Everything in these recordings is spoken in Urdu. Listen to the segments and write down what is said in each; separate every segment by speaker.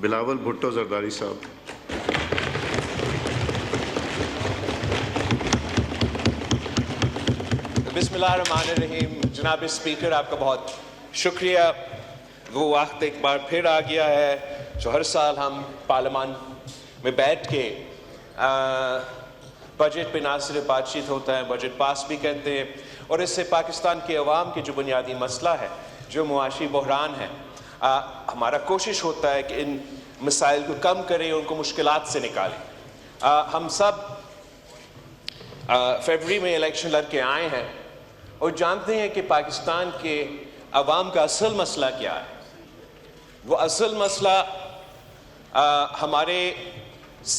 Speaker 1: بلاول بھٹو زرداری صاحب.
Speaker 2: بسم اللہ الرحمن الرحیم. جناب اسپیکر آپ کا بہت شکریہ. وہ وقت ایک بار پھر آ گیا ہے جو ہر سال ہم پارلیمان میں بیٹھ کے بجٹ پہ نہ صرف بات چیت ہوتا ہے، بجٹ پاس بھی کرتے ہیں، اور اس سے پاکستان کے عوام کے جو بنیادی مسئلہ ہے، جو معاشی بحران ہے، ہمارا کوشش ہوتا ہے کہ ان مسائل کو کم کریں، ان کو مشکلات سے نکالیں. ہم سب فیبری میں الیکشن لڑ کے آئے ہیں اور جانتے ہیں کہ پاکستان کے عوام کا اصل مسئلہ کیا ہے. وہ اصل مسئلہ ہمارے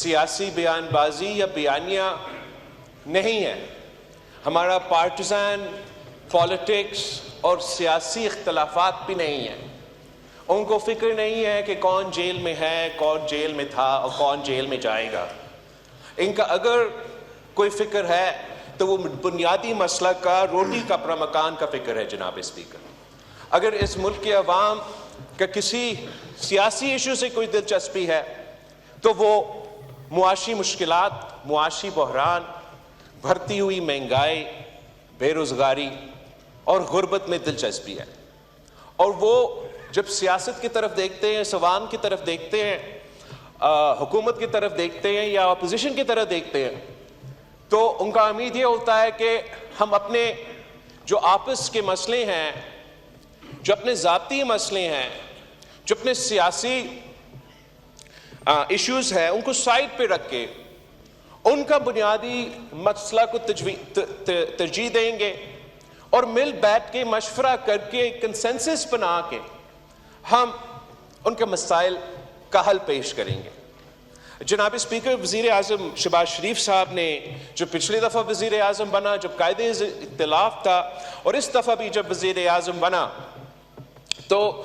Speaker 2: سیاسی بیان بازی یا بیانیہ نہیں ہے، ہمارا پارٹیزن پالیٹکس اور سیاسی اختلافات بھی نہیں ہیں. ان کو فکر نہیں ہے کہ کون جیل میں ہے، کون جیل میں تھا اور کون جیل میں جائے گا. ان کا اگر کوئی فکر ہے تو وہ بنیادی مسئلہ کا، روٹی کپڑا مکان کا فکر ہے. جناب اسپیکر، اگر اس ملک کے عوام کا کسی سیاسی ایشو سے کوئی دلچسپی ہے تو وہ معاشی مشکلات، معاشی بحران، بڑھتی ہوئی مہنگائی، بے روزگاری اور غربت میں دلچسپی ہے. اور وہ جب سیاست کی طرف دیکھتے ہیں، عوام کی طرف دیکھتے ہیں، حکومت کی طرف دیکھتے ہیں یا اپوزیشن کی طرف دیکھتے ہیں، تو ان کا امید یہ ہوتا ہے کہ ہم اپنے جو آپس کے مسئلے ہیں، جو اپنے ذاتی مسئلے ہیں، جو اپنے سیاسی ایشوز ہیں، ان کو سائڈ پہ رکھ کے ان کا بنیادی مسئلہ کو ترجیح دیں گے اور مل بیٹھ کے مشورہ کر کے کنسنسس بنا کے ہم ان کے مسائل کا حل پیش کریں گے. جناب اسپیکر، وزیر اعظم شہباز شریف صاحب نے جو پچھلی دفعہ وزیر اعظم بنا جب قائد اختلاف تھا، اور اس دفعہ بھی جب وزیر اعظم بنا تو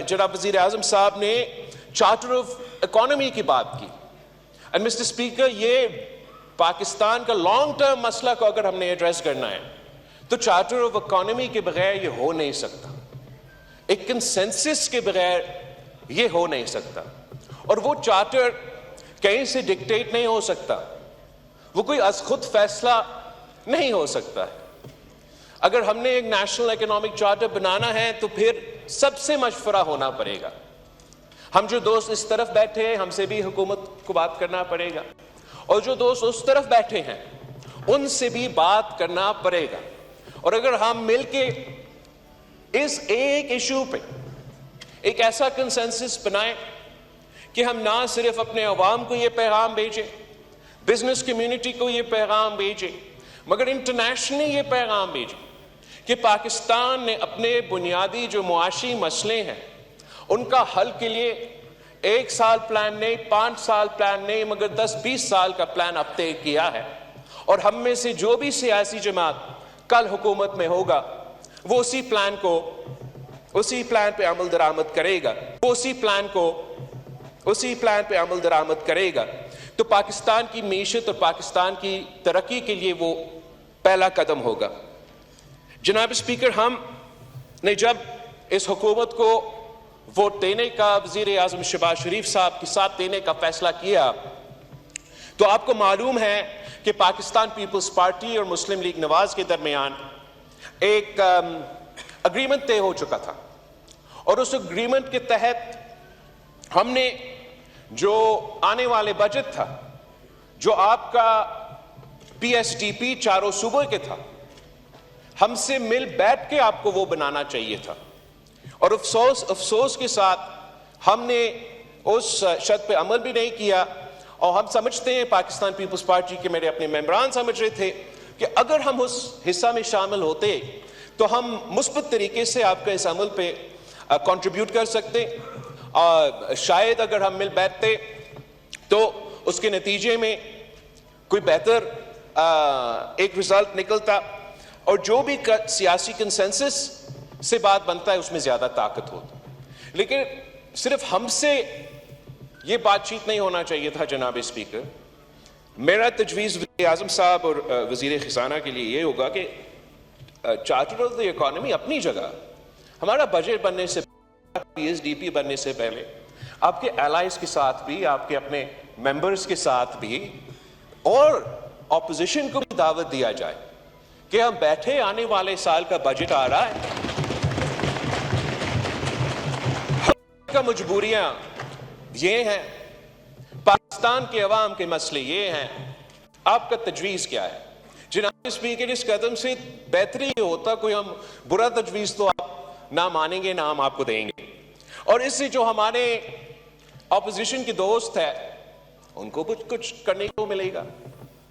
Speaker 2: جناب وزیر اعظم صاحب نے چارٹر آف اکانومی کی بات کی. اینڈ مسٹر اسپیکر، یہ پاکستان کا لانگ ٹرم مسئلہ کو اگر ہم نے ایڈریس کرنا ہے تو چارٹر آف اکانومی کے بغیر یہ ہو نہیں سکتا، ایک کنسنسس کے بغیر یہ ہو نہیں سکتا. اور وہ چارٹر کہیں سے ڈکٹیٹ نہیں ہو سکتا، وہ کوئی از خود فیصلہ نہیں ہو سکتا ہے. اگر ہم نے ایک نیشنل اکنامک چارٹر بنانا ہے تو پھر سب سے مشورہ ہونا پڑے گا. ہم جو دوست اس طرف بیٹھے ہیں، ہم سے بھی حکومت کو بات کرنا پڑے گا، اور جو دوست اس طرف بیٹھے ہیں ان سے بھی بات کرنا پڑے گا. اور اگر ہم مل کے اس ایک ایشو پہ ایک ایسا کنسنسس بنائیں کہ ہم نہ صرف اپنے عوام کو یہ پیغام بھیجیں، بزنس کمیونٹی کو یہ پیغام بھیجیں، مگر انٹرنیشنلی یہ پیغام بھیجیں کہ پاکستان نے اپنے بنیادی جو معاشی مسئلے ہیں ان کا حل کے لیے 1 سال پلان نہیں، 5 سال پلان نہیں، مگر 10-20 سال کا پلان اب طے کیا ہے. اور ہم میں سے جو بھی سیاسی جماعت کل حکومت میں ہوگا وہ اسی پلان پہ عمل درآمد کرے گا، اسی پلان پہ عمل درآمد کرے گا. تو پاکستان کی معیشت اور پاکستان کی ترقی کے لیے وہ پہلا قدم ہوگا. جناب اسپیکر، ہم نے جب اس حکومت کو ووٹ دینے کا، وزیر اعظم شہباز شریف صاحب کے ساتھ دینے کا فیصلہ کیا تو آپ کو معلوم ہے کہ پاکستان پیپلز پارٹی اور مسلم لیگ نواز کے درمیان ایک اگریمنٹ طے ہو چکا تھا. اور اس اگریمنٹ کے تحت ہم نے جو آنے والے بجٹ تھا، جو آپ کا پی ایس ڈی پی چاروں صوبوں کے تھا، ہم سے مل بیٹھ کے آپ کو وہ بنانا چاہیے تھا. اور افسوس کے ساتھ ہم نے اس شرط پہ عمل بھی نہیں کیا. اور ہم سمجھتے ہیں، پاکستان پیپلز پارٹی کے میرے اپنے ممبران سمجھ رہے تھے کہ اگر ہم اس حصہ میں شامل ہوتے تو ہم مثبت طریقے سے آپ کا اس عمل پہ کنٹریبیوٹ کر سکتے. شاید اگر ہم مل بیٹھتے تو اس کے نتیجے میں کوئی بہتر ایک رزلٹ نکلتا، اور جو بھی سیاسی کنسنسس سے بات بنتا ہے اس میں زیادہ طاقت ہوتی. لیکن صرف ہم سے یہ بات چیت نہیں ہونا چاہیے تھا. جناب اسپیکر، میرا تجویز وزیر اعظم صاحب اور وزیر خزانہ کے لیے یہ ہوگا کہ چارٹر آف دی اکانومی اپنی جگہ، ہمارا بجٹ بننے سے، پی ایس ڈی پی بننے سے پہلے آپ کے allies کے ساتھ بھی, آپ کے اپنے ممبرز کے ساتھ بھی, اور اپوزیشن کو بھی دعوت دیا جائے کہ ہم بیٹھے, آنے والے سال کا بجٹ آ رہا ہے, کا مجبوریاں یہ ہیں, پاکستان کے عوام کے مسئلے یہ ہیں, آپ کا تجویز کیا ہے؟ جناب اسپیکر, اس قدم سے بہتری یہ ہوتا, کوئی ہم برا تجویز تو آپ نہ مانیں گے, نہ ہم آپ کو دیں گے, اور اس سے جو ہمارے اپوزیشن کے دوست ہے ان کو کچھ کرنے کو ملے گا,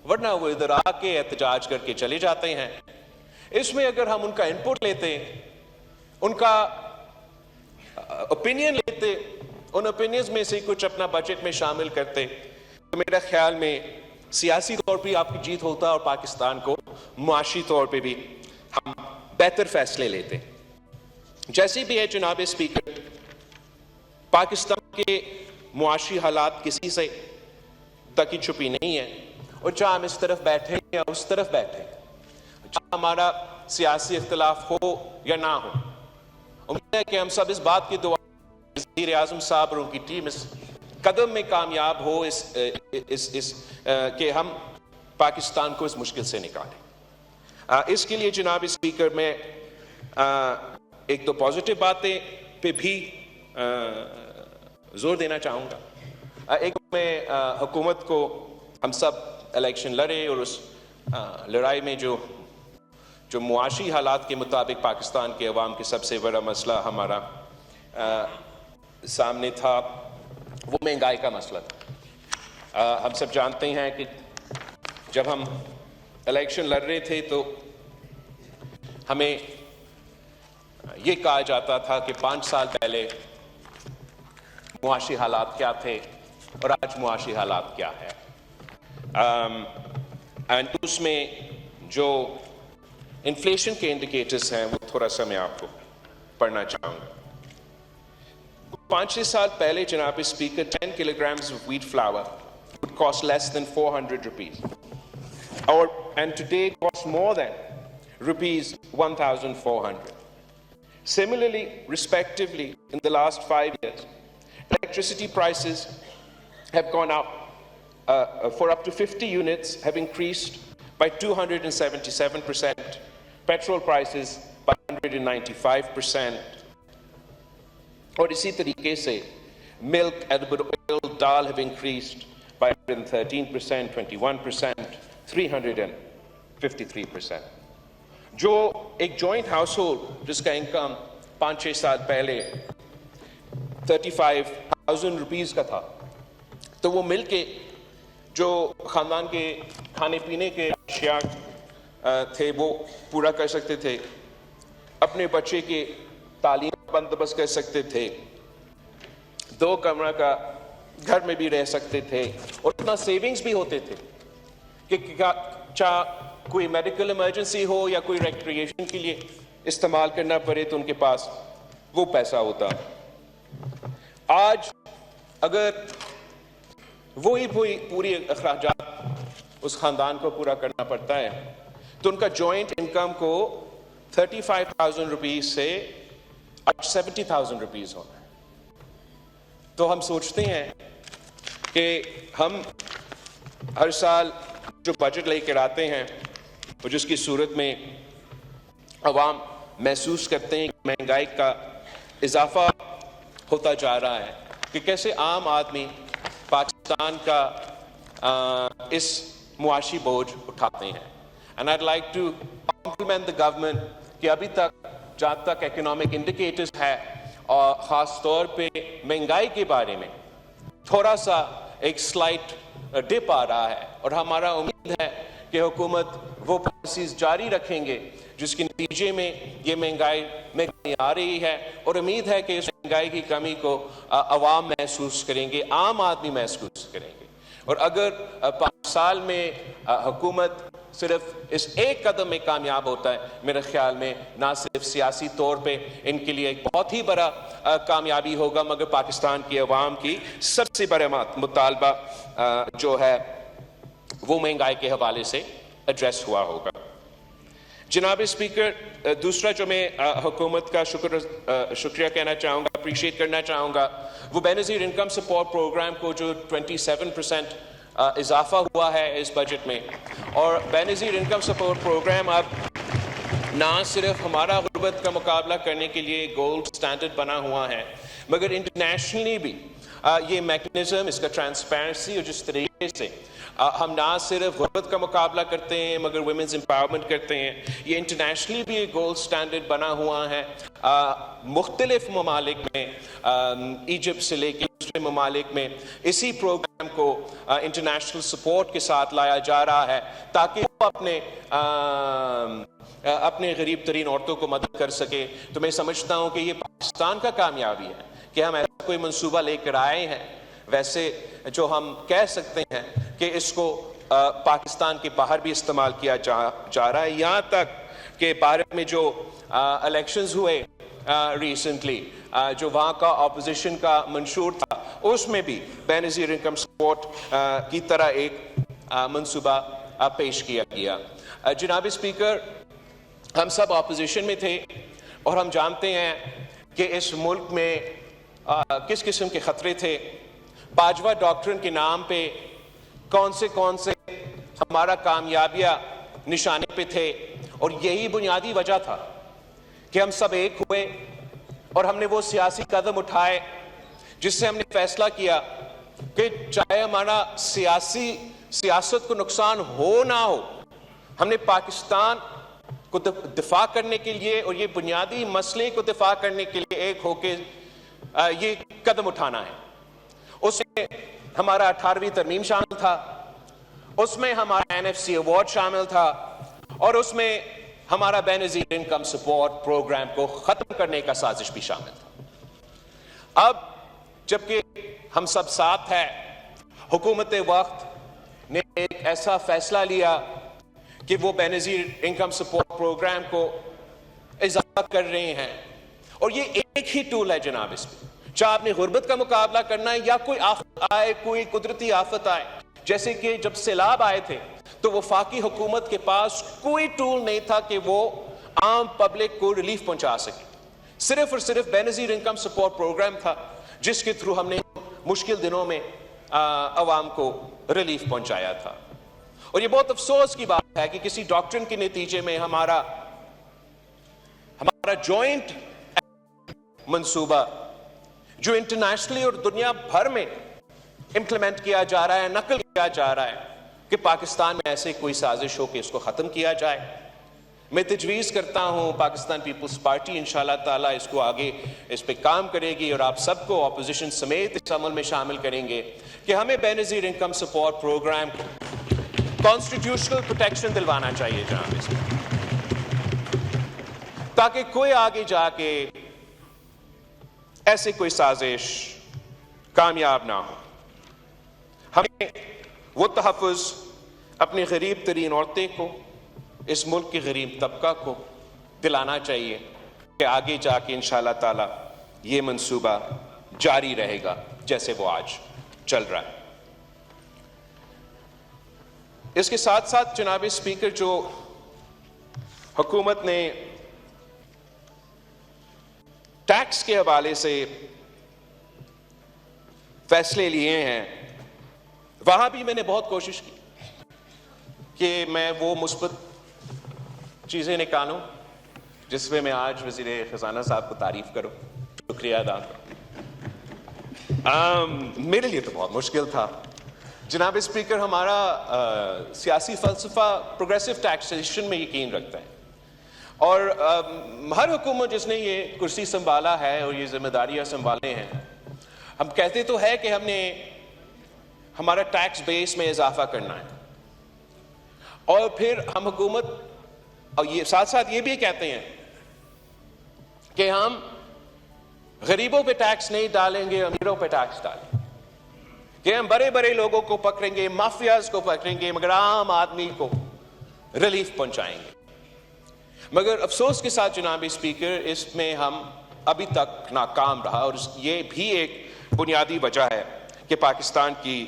Speaker 2: ورنہ وہ ادھر آ کے احتجاج کر کے چلے جاتے ہیں. اس میں اگر ہم ان کا انپٹ لیتے, ان کا اوپینین لیتے, ان اوپینینز میں سے کچھ اپنا بجٹ میں شامل کرتے, تو میرا خیال میں سیاسی طور پہ آپ کی جیت ہوتا, اور پاکستان کو معاشی طور پہ بھی ہم بہتر فیصلے لیتے. جیسے بھی ہے جناب اسپیکر, پاکستان کے معاشی حالات کسی سے تکی چھپی نہیں ہے, اور چاہے ہم اس طرف بیٹھے یا اس طرف بیٹھے, چاہے ہمارا سیاسی اختلاف ہو یا نہ ہو, امید ہے کہ ہم سب اس بات کی دعا وزیر اعظم صاحب اور ان کی ٹیم اس قدم میں کامیاب ہو کہ ہم پاکستان کو اس مشکل سے نکالیں. اس کے لیے جناب اسپیکر میں ایک دو پازیٹیو باتیں پہ بھی زور دینا چاہوں گا. ایک میں حکومت کو, ہم سب الیکشن لڑے, اور اس لڑائی میں جو معاشی حالات کے مطابق پاکستان کے عوام کے سب سے بڑا مسئلہ ہمارا سامنے تھا, وہ مہنگائی کا مسئلہ تھا. ہم سب جانتے ہیں کہ جب ہم الیکشن لڑ رہے تھے تو ہمیں یہ کہا جاتا تھا کہ 5 سال پہلے معاشی حالات کیا تھے اور آج معاشی حالات کیا ہے. اس میں جو انفلیشن کے انڈیکیٹرز ہیں وہ تھوڑا سا میں آپ کو پڑھنا چاہوں گا. 5-6 سال پہلے جناب speaker 10 kilograms of wheat flour would cost less than 400 rupees, and today it costs more than rupees 1,400. Similarly, respectively, in the last 5 years, electricity prices have gone up for up to 50 units have increased by 277%, petrol prices by 195%, اور اسی طریقے سے milk, edible oil, dal have increased by 113%, 21%, 353%. جو ایک جوائنٹ ہاؤس ہولڈ جس کا انکم 5-6 سال پہلے 35,000 روپیز کا تھا, تو وہ مل کے جو خاندان کے کھانے پینے کے اشیاء تھے وہ پورا کر سکتے تھے, اپنے بچے کے تعلیم بندوبست کر سکتے تھے, 2 کمرہ کا گھر میں بھی رہ سکتے تھے, اور اتنا سیونگز بھی ہوتے تھے کہ چاہے کوئی میڈیکل ایمرجنسی ہو یا کوئی ریکریشن کے لیے استعمال کرنا پڑے تو ان کے پاس وہ پیسہ ہوتا. آج اگر وہی پوری اخراجات اس خاندان کو پورا کرنا پڑتا ہے تو ان کا جوائنٹ انکم کو 35,000 روپیز سے 70,000 روپیز ہونا ہے. تو ہم سوچتے ہیں کہ ہم ہر سال جو بجٹ لے کر آتے ہیں اور جس کی صورت میں عوام محسوس کرتے ہیں کہ مہنگائی کا اضافہ ہوتا جا رہا ہے, کہ کیسے عام آدمی پاکستان کا اس معاشی بوجھ اٹھاتے ہیں. And I'd like to compliment the government کہ ابھی تک جہاں تک اکنامک انڈیکیٹرز ہے, اور خاص طور پہ مہنگائی کے بارے میں تھوڑا سا ایک سلائٹ ڈپ آ رہا ہے, اور ہمارا امید ہے کہ حکومت وہ پالیسیز جاری رکھیں گے جس کے نتیجے میں یہ مہنگائی میں کمی آ رہی ہے, اور امید ہے کہ اس مہنگائی کی کمی کو عوام محسوس کریں گے, عام آدمی محسوس کریں گے. اور اگر 5 سال میں حکومت صرف اس ایک قدم میں کامیاب ہوتا ہے, میرے خیال میں نہ صرف سیاسی طور پہ ان کے لیے ایک بہت ہی بڑا کامیابی ہوگا, مگر پاکستان کی عوام کی سب سے بڑا مطالبہ جو ہے وہ مہنگائی کے حوالے سے ایڈریس ہوا ہوگا. جناب اسپیکر, دوسرا جو میں حکومت کا شکریہ کہنا چاہوں گا, اپریشیٹ کرنا چاہوں گا, وہ بے نظیر انکم سپورٹ پروگرام کو جو 27% اضافہ ہوا ہے اس بجٹ میں، اور بے نظیر انکم سپورٹ پروگرام اب نہ صرف ہمارا غربت کا مقابلہ کرنے کے لیے گولڈ سٹینڈرڈ بنا ہوا ہے، مگر انٹرنیشنلی بھی یہ میکنزم، اس کا ٹرانسپیرنسی، اور جس طریقے سے ہم نہ صرف غربت کا مقابلہ کرتے ہیں مگر ویمنز امپاورمنٹ کرتے ہیں، یہ انٹرنیشنلی بھی ایک گولڈ سٹینڈرڈ بنا ہوا ہے۔ مختلف ممالک میں، ایجپٹ سے لے کے دوسرے ممالک میں اسی پروگرام کو انٹرنیشنل سپورٹ کے ساتھ لایا جا رہا ہے تاکہ وہ اپنے غریب ترین عورتوں کو مدد کر سکے۔ تو میں سمجھتا ہوں کہ یہ پاکستان کا کامیابی ہے کہ ہم ایسا کوئی منصوبہ لے کر آئے ہیں، ویسے جو ہم کہہ سکتے ہیں کہ اس کو پاکستان کے باہر بھی استعمال کیا جا رہا ہے، یہاں تک کہ بھارت میں جو الیکشنز ہوئے ریسنٹلی، جو وہاں کا اپوزیشن کا منشور تھا، اس میں بھی بے نظیر انکم سپورٹ کی طرح ایک منصوبہ پیش کیا گیا۔ جناب اسپیکر، ہم سب اپوزیشن میں تھے اور ہم جانتے ہیں کہ اس ملک میں کس قسم کے خطرے تھے۔ باجوہ ڈاکٹرن کے نام پہ کون سے ہمارا کامیابیاں نشانے پہ تھے، اور یہی بنیادی وجہ تھا کہ ہم سب ایک ہوئے اور ہم نے وہ سیاسی قدم اٹھائے جس سے ہم نے فیصلہ کیا کہ چاہے ہمارا سیاست کو نقصان ہو نہ ہو، ہم نے پاکستان کو دفاع کرنے کے لیے اور یہ بنیادی مسئلے کو دفاع کرنے کے لیے ایک ہو کے یہ قدم اٹھانا ہے۔ اس میں ہمارا 18ویں ترمیم شامل تھا، اس میں ہمارا NFC ایوارڈ شامل تھا، اور اس میں ہمارا بے نظیر انکم سپورٹ پروگرام کو ختم کرنے کا سازش بھی شامل تھا۔ اب جبکہ ہم سب ساتھ ہیں، حکومت وقت نے ایک ایسا فیصلہ لیا کہ وہ بے نظیر انکم سپورٹ پروگرام کو اضافہ کر رہے ہیں، اور یہ ایک ہی ٹول ہے جناب، اس میں چاہے آپ نے غربت کا مقابلہ کرنا ہے یا کوئی آفت آئے، کوئی قدرتی آفت آئے، جیسے کہ جب سیلاب آئے تھے تو وفاقی حکومت کے پاس کوئی ٹول نہیں تھا کہ وہ عام پبلک کو ریلیف پہنچا سکے، صرف اور صرف بے نظیر انکم سپورٹ پروگرام تھا جس کے تھرو ہم نے مشکل دنوں میں عوام کو ریلیف پہنچایا تھا۔ اور یہ بہت افسوس کی بات ہے کہ کسی ڈاکٹرن کے نتیجے میں ہمارا جوائنٹ منصوبہ جو انٹرنیشنلی اور دنیا بھر میں امپلیمنٹ کیا جا رہا ہے، نقل کیا جا رہا ہے کہ پاکستان میں ایسے کوئی سازش ہو کہ اس کو ختم کیا جائے۔ میں تجویز کرتا ہوں پاکستان پیپلز پارٹی انشاءاللہ تعالی اس کو آگے اس پہ کام کرے گی، اور آپ سب کو اپوزیشن سمیت اس عمل میں شامل کریں گے کہ ہمیں Benazir income support programme constitutional protection دلوانا چاہیے جناب، اس میں تاکہ کوئی آگے جا کے ایسے کوئی سازش کامیاب نہ ہو۔ ہمیں وہ تحفظ اپنی غریب ترین عورتیں کو، اس ملک کے غریب طبقہ کو دلانا چاہیے کہ آگے جا کے انشاءاللہ تعالی یہ منصوبہ جاری رہے گا جیسے وہ آج چل رہا ہے۔ اس کے ساتھ ساتھ جناب اسپیکر، جو حکومت نے ٹیکس کے حوالے سے فیصلے لیے ہیں، وہاں بھی میں نے بہت کوشش کی کہ میں وہ مثبت چیزیں نکالوں جس میں آج وزیر خزانہ صاحب کو تعریف کروں، شکریہ ادا کروں۔ میرے لیے تو بہت مشکل تھا جناب اسپیکر، ہمارا سیاسی فلسفہ پروگریسو ٹیکسیشن میں یقین رکھتا ہے، اور ہر حکومت جس نے یہ کرسی سنبھالا ہے اور یہ ذمہ داریاں سنبھالے ہیں، ہم کہتے تو ہے کہ ہم نے ہمارا ٹیکس بیس میں اضافہ کرنا ہے، اور پھر ہم حکومت اور یہ ساتھ ساتھ یہ بھی کہتے ہیں کہ ہم غریبوں پہ ٹیکس نہیں ڈالیں گے، امیروں پہ ٹیکس ڈالیں گے، کہ ہم بڑے بڑے لوگوں کو پکڑیں گے، مافیاز کو پکڑیں گے، مگر عام آدمی کو ریلیف پہنچائیں گے۔ مگر افسوس کے ساتھ جناب اسپیکر، اس میں ہم ابھی تک ناکام رہا، اور یہ بھی ایک بنیادی وجہ ہے کہ پاکستان کی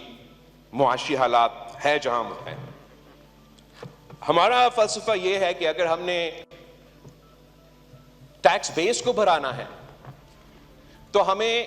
Speaker 2: معاشی حالات ہے جہاں ہے۔ ہمارا فلسفہ یہ ہے کہ اگر ہم نے ٹیکس بیس کو بڑھانا ہے تو ہمیں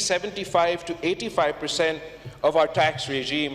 Speaker 2: 75 to 85% of our tax regime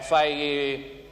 Speaker 2: FIA,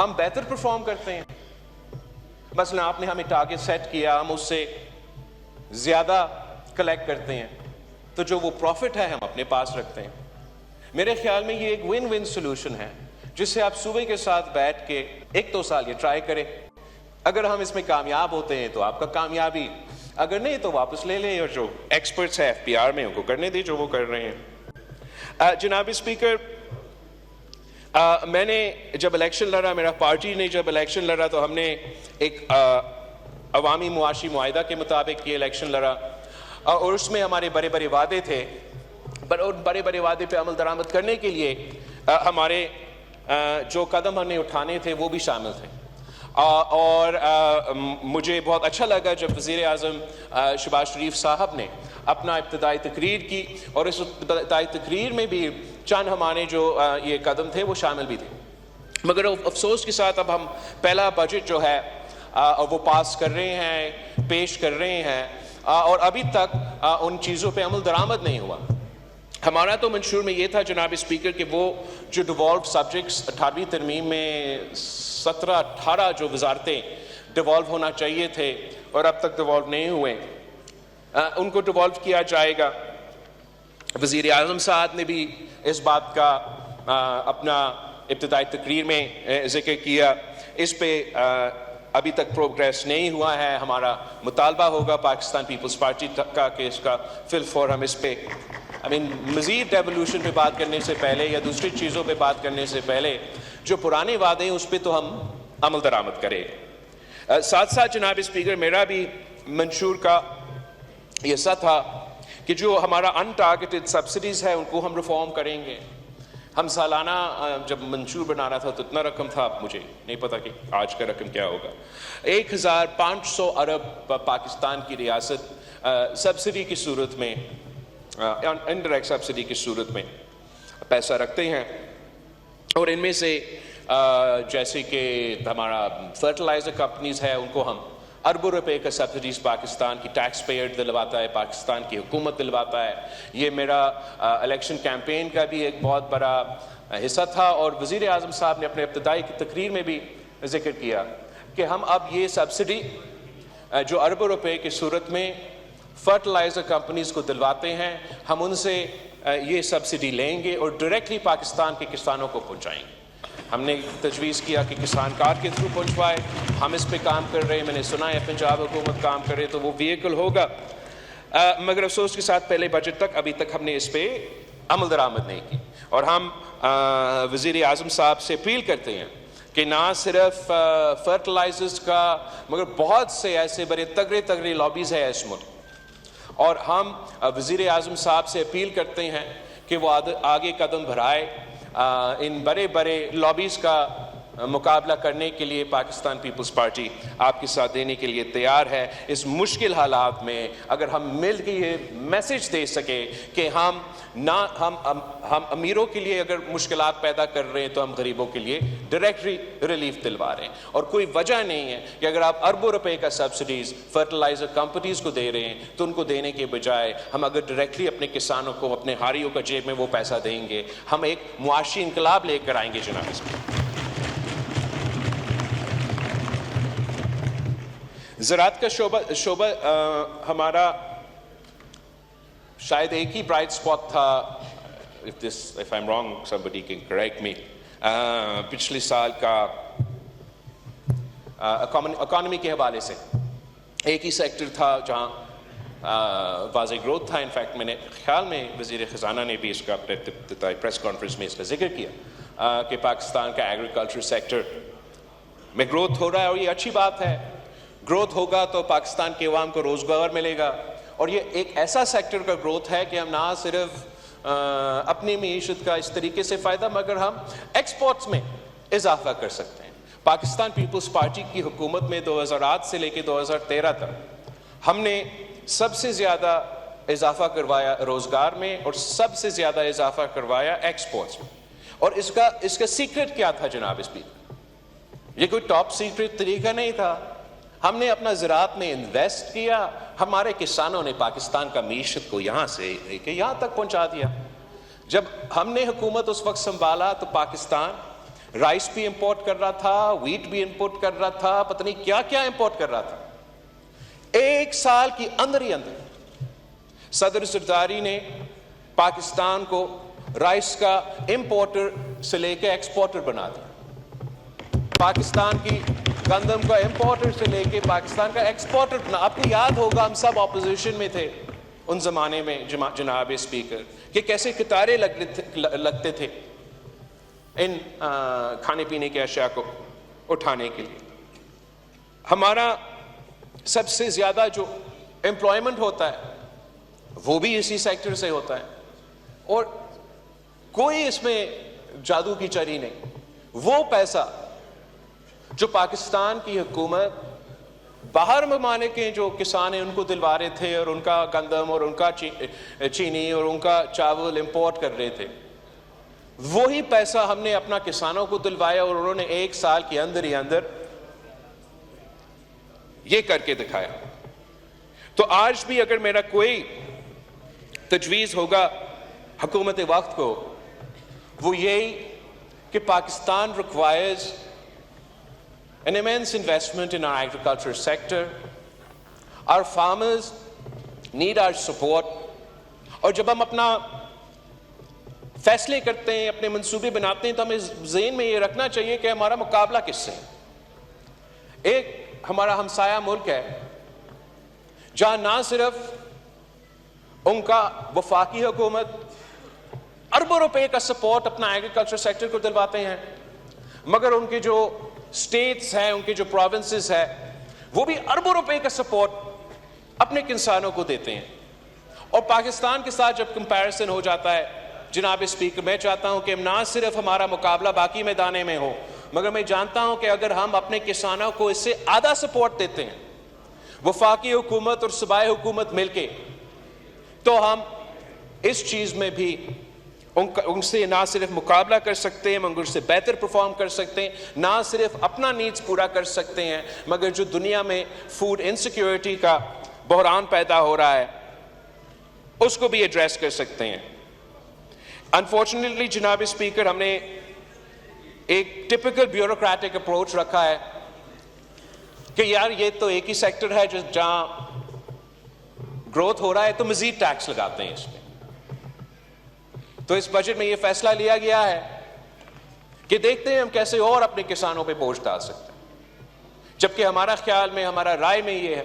Speaker 2: ہم بہتر پرفارم کرتے ہیں. مثلا آپ نے ہمیں ٹارگٹ سیٹ کیا, ہم اس سے زیادہ کلیکٹ کرتے ہیں, تو جو وہ پروفٹ ہے ہم اپنے پاس رکھتے ہیں. میرے خیال میں یہ ایک ون ون سولوشن ہے جس سے آپ صوبے کے ساتھ بیٹھ کے 1-2 سال یہ ٹرائی کریں. اگر ہم اس میں کامیاب ہوتے ہیں تو آپ کا کامیابی, اگر نہیں تو واپس لے لیں, اور جو ایکسپرٹس ہیں FPR میں ان کو کرنے دیں جو وہ کر رہے ہیں. جناب اسپیکر, میں نے جب الیکشن لڑا, میرا پارٹی نے جب الیکشن لڑا تو ہم نے ایک عوامی معاشی معاہدہ کے مطابق یہ الیکشن لڑا, اور اس میں ہمارے بڑے بڑے وعدے تھے. پر ان بڑے بڑے وعدے پہ عمل درآمد کرنے کے لیے ہمارے جو قدم ہم نے اٹھانے تھے وہ بھی شامل تھے. اور مجھے بہت اچھا لگا جب وزیر اعظم شہباز شریف صاحب نے اپنا ابتدائی تقریر کی, اور اس ابتدائی تقریر میں بھی چند ہمارے جو یہ قدم تھے وہ شامل بھی تھے. مگر افسوس کے ساتھ اب ہم پہلا بجٹ جو ہے وہ پاس کر رہے ہیں, پیش کر رہے ہیں, اور ابھی تک ان چیزوں پہ عمل درآمد نہیں ہوا. ہمارا تو منشور میں یہ تھا جناب اسپیکر کہ وہ جو ڈیوالوڈ سبجیکٹس 18ویں ترمیم میں 17-18 جو وزارتیں ڈیوالو ہونا چاہیے تھے اور اب تک ڈیوالو نہیں ہوئے, ان کو ڈیوالو کیا جائے گا. وزیر اعظم صاحب نے بھی اس بات کا اپنا ابتدائی تقریر میں ذکر کیا. اس پہ ابھی تک پروگریس نہیں ہوا ہے. ہمارا مطالبہ ہوگا پاکستان پیپلز پارٹی کا کہ اس کا فی الفور ہم اس پہ مزید ڈیولوشن پہ بات کرنے سے پہلے یا دوسری چیزوں پہ بات کرنے سے پہلے جو پرانے وعدے ہیں اس پہ تو ہم عمل درآمد کریں. ساتھ ساتھ جناب اسپیکر, میرا بھی منشور کا یہ حصہ تھا کہ جو ہمارا ان ٹارگیٹڈ سبسڈیز ہے ان کو ہم ریفارم کریں گے. ہم سالانہ جب منشور بنا رہا تھا تو اتنا رقم تھا, مجھے نہیں پتا کہ آج کا رقم کیا ہوگا. 1500 ارب پاکستان کی ریاست سبسڈی کی صورت میں, انڈائریکٹ سبسڈی کی صورت میں پیسہ رکھتے ہیں, اور ان میں سے جیسے کہ ہمارا فرٹیلائزر کمپنیز ہے ان کو ہم اربوں روپے کا سبسڈیز پاکستان کی ٹیکس پیئر دلواتا ہے, پاکستان کی حکومت دلواتا ہے. یہ میرا الیکشن کیمپین کا بھی ایک بہت بڑا حصہ تھا, اور وزیر اعظم صاحب نے اپنے ابتدائی تقریر میں بھی ذکر کیا کہ ہم اب یہ سبسڈی جو اربوں روپے کی صورت میں فرٹیلائزر کمپنیز کو دلواتے ہیں, ہم ان سے یہ سبسڈی لیں گے اور ڈائریکٹلی پاکستان کے کسانوں کو پہنچائیں گے. ہم نے تجویز کیا کہ کسان کار کے تھرو پہنچوائے, ہم اس پہ کام کر رہے ہیں. میں نے سنا ہے پنجاب حکومت کام کر رہے تو وہ ویکل ہوگا, مگر افسوس کے ساتھ پہلے بجٹ تک ابھی تک ہم نے اس پہ عمل درآمد نہیں کی. اور ہم وزیر اعظم صاحب سے اپیل کرتے ہیں کہ نہ صرف فرٹیلائزرز کا مگر بہت سے ایسے بڑے تگڑے لابیز ہیں اس ملک, اور ہم وزیر اعظم صاحب سے اپیل کرتے ہیں کہ وہ آگے قدم بڑھائے. ان بڑے لابیز کا مقابلہ کرنے کے لیے پاکستان پیپلز پارٹی آپ کے ساتھ دینے کے لیے تیار ہے. اس مشکل حالات میں اگر ہم مل کے یہ میسج دے سکے کہ ہم امیروں کے لیے اگر مشکلات پیدا کر رہے ہیں تو ہم غریبوں کے لیے ڈائریکٹلی ریلیف دلوا رہے ہیں. اور کوئی وجہ نہیں ہے کہ اگر آپ اربوں روپے کا سبسڈیز فرٹیلائزر کمپنیز کو دے رہے ہیں تو ان کو دینے کے بجائے ہم اگر ڈائریکٹلی اپنے کسانوں کو, اپنے ہاریوں کا جیب میں وہ پیسہ دیں گے, ہم ایک معاشی انقلاب لے کر آئیں گے. جناب زراعت کا شعبہ ہمارا شاید ایک ہی برائٹ اسپاٹ تھا. if I'm wrong somebody can correct me. پچھلے سال کا اکانومی کے حوالے سے ایک ہی سیکٹر تھا جہاں واضح گروتھ تھا. انفیکٹ میں نے خیال میں وزیر خزانہ نے بھی اس کا پریس کانفرنس میں اس کا ذکر کیا کہ پاکستان کا ایگریکلچر سیکٹر میں گروتھ ہو رہا ہے, اور یہ اچھی بات ہے. گروتھ ہوگا تو پاکستان کے عوام کو روزگار ملے گا, اور یہ ایک ایسا سیکٹر کا گروتھ ہے کہ ہم نہ صرف اپنی معیشت کا اس طریقے سے فائدہ مگر ہم ایکسپورٹس میں اضافہ کر سکتے ہیں. پاکستان پیپلز پارٹی کی حکومت میں 2008 سے لے کے 2013 تک ہم نے سب سے زیادہ اضافہ کروایا روزگار میں, اور سب سے زیادہ اضافہ کروایا ایکسپورٹس میں. اور اس کا سیکرٹ کیا تھا جناب اسپیکر؟ یہ کوئی ٹاپ سیکرٹ طریقہ نہیں تھا. ہم نے اپنا زراعت میں انویسٹ کیا, ہمارے کسانوں نے پاکستان کا معیشت کو یہاں سے لے کے یہاں تک پہنچا دیا. جب ہم نے حکومت اس وقت سنبھالا تو پاکستان رائس بھی امپورٹ کر رہا تھا, ویٹ بھی امپورٹ کر رہا تھا, پتہ نہیں کیا کیا امپورٹ کر رہا تھا. 1 سال کی اندر ہی اندر صدر زرداری نے پاکستان کو رائس کا امپورٹر سے لے کے ایکسپورٹر بنا دیا, پاکستان کی گندم کا امپورٹر سے لے کے پاکستان کا ایکسپورٹر بنا. آپ کو یاد ہوگا ہم سب اپوزیشن میں تھے ان زمانے میں جناب اسپیکر, کہ کیسے قطاریں لگتے تھے ان کھانے پینے کے اشیاء کو اٹھانے کے لیے. ہمارا سب سے زیادہ جو امپلائمنٹ ہوتا ہے وہ بھی اسی سیکٹر سے ہوتا ہے, اور کوئی اس میں جادو کی چری نہیں. وہ پیسہ جو پاکستان کی حکومت باہر ممالک کے جو کسان ہیں ان کو دلوا رہے تھے, اور ان کا گندم اور ان کا چینی اور ان کا چاول امپورٹ کر رہے تھے, وہی پیسہ ہم نے اپنا کسانوں کو دلوایا, اور انہوں نے 1 سال کے اندر ہی اندر یہ کر کے دکھایا. تو آج بھی اگر میرا کوئی تجویز ہوگا حکومت وقت کو, وہ یہی کہ Pakistan requires an immense investment in our agriculture sector. Our farmers need our support. اور جب ہم اپنا فیصلے کرتے ہیں, اپنے منصوبے بناتے ہیں, تو ہمیں ذہن میں یہ رکھنا چاہیے کہ ہمارا مقابلہ کس سے ہے. ایک ہمارا ہمسایہ ملک ہے جہاں نہ صرف ان کا وفاقی حکومت اربوں روپے کا سپورٹ اپنا ایگریکلچر سیکٹر کو دلواتے ہیں, مگر ان کے جو اسٹیٹس ہیں, ان کے جو پروونسز ہیں, وہ بھی اربوں روپے کا سپورٹ اپنے کسانوں کو دیتے ہیں. اور پاکستان کے ساتھ جب کمپیریزن ہو جاتا ہے جناب اسپیکر, میں چاہتا ہوں کہ نہ صرف ہمارا مقابلہ باقی میدانے میں ہو, مگر میں جانتا ہوں کہ اگر ہم اپنے کسانوں کو اس سے آدھا سپورٹ دیتے ہیں, وفاقی حکومت اور صوبائی حکومت مل کے, تو ہم اس چیز میں بھی ان سے نہ صرف مقابلہ کر سکتے ہیں مگر اس سے بہتر پرفارم کر سکتے ہیں. نہ صرف اپنا نیڈز پورا کر سکتے ہیں, مگر جو دنیا میں فوڈ انسیکیورٹی کا بحران پیدا ہو رہا ہے اس کو بھی ایڈریس کر سکتے ہیں. انفارچونیٹلی جناب اسپیکر, ہم نے ایک ٹپیکل بیوروکریٹک اپروچ رکھا ہے کہ یار یہ تو ایک ہی سیکٹر ہے جہاں گروتھ ہو رہا ہے تو مزید ٹیکس لگاتے ہیں اس میں. تو اس بجٹ میں یہ فیصلہ لیا گیا ہے کہ دیکھتے ہیں ہم کیسے اور اپنے کسانوں پہ بوجھ ڈال سکتے ہیں, جبکہ ہمارا خیال میں, ہمارا رائے میں یہ ہے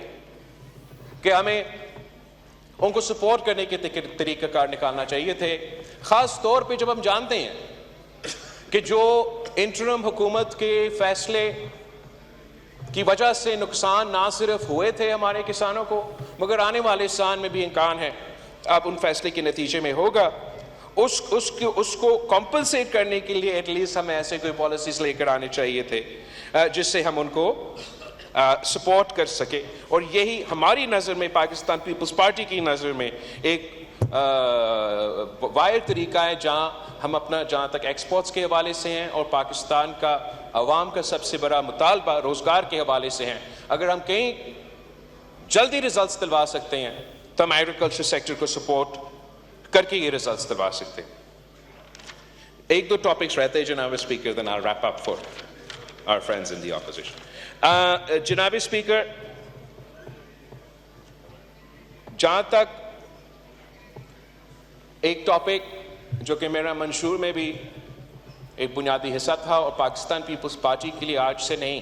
Speaker 2: کہ ہمیں ان کو سپورٹ کرنے کے طریقہ کار نکالنا چاہیے تھے, خاص طور پہ جب ہم جانتے ہیں کہ جو انٹرم حکومت کے فیصلے کی وجہ سے نقصان نہ صرف ہوئے تھے ہمارے کسانوں کو, مگر آنے والے سال میں بھی امکان ہے اب ان فیصلے کے نتیجے میں ہوگا. اس کو کمپنسیٹ کرنے کے لیے ایٹ لیسٹ ہمیں ایسے کوئی پالیسیز لے کر آنے چاہیے تھے جس سے ہم ان کو سپورٹ کر سکے. اور یہی ہماری نظر میں, پاکستان پیپلز پارٹی کی نظر میں, ایک واحد طریقہ ہے جہاں ہم اپنا, جہاں تک ایکسپورٹس کے حوالے سے ہیں اور پاکستان کا عوام کا سب سے بڑا مطالبہ روزگار کے حوالے سے ہیں, اگر ہم کہیں جلدی ریزلٹس دلوا سکتے ہیں تو ہم ایگریکلچر سیکٹر کو سپورٹ کر کے یہ ریزلٹس دلوا سکتے ہیں. 1-2 ٹاپکس رہتے ہیں جناب speaker, then I'll wrap up for our friends in the opposition. جناب اسپیکر, جہاں تک ایک ٹاپک جو کہ میرا منشور میں بھی ایک بنیادی حصہ تھا اور پاکستان پیپلز پارٹی کے لیے آج سے نہیں,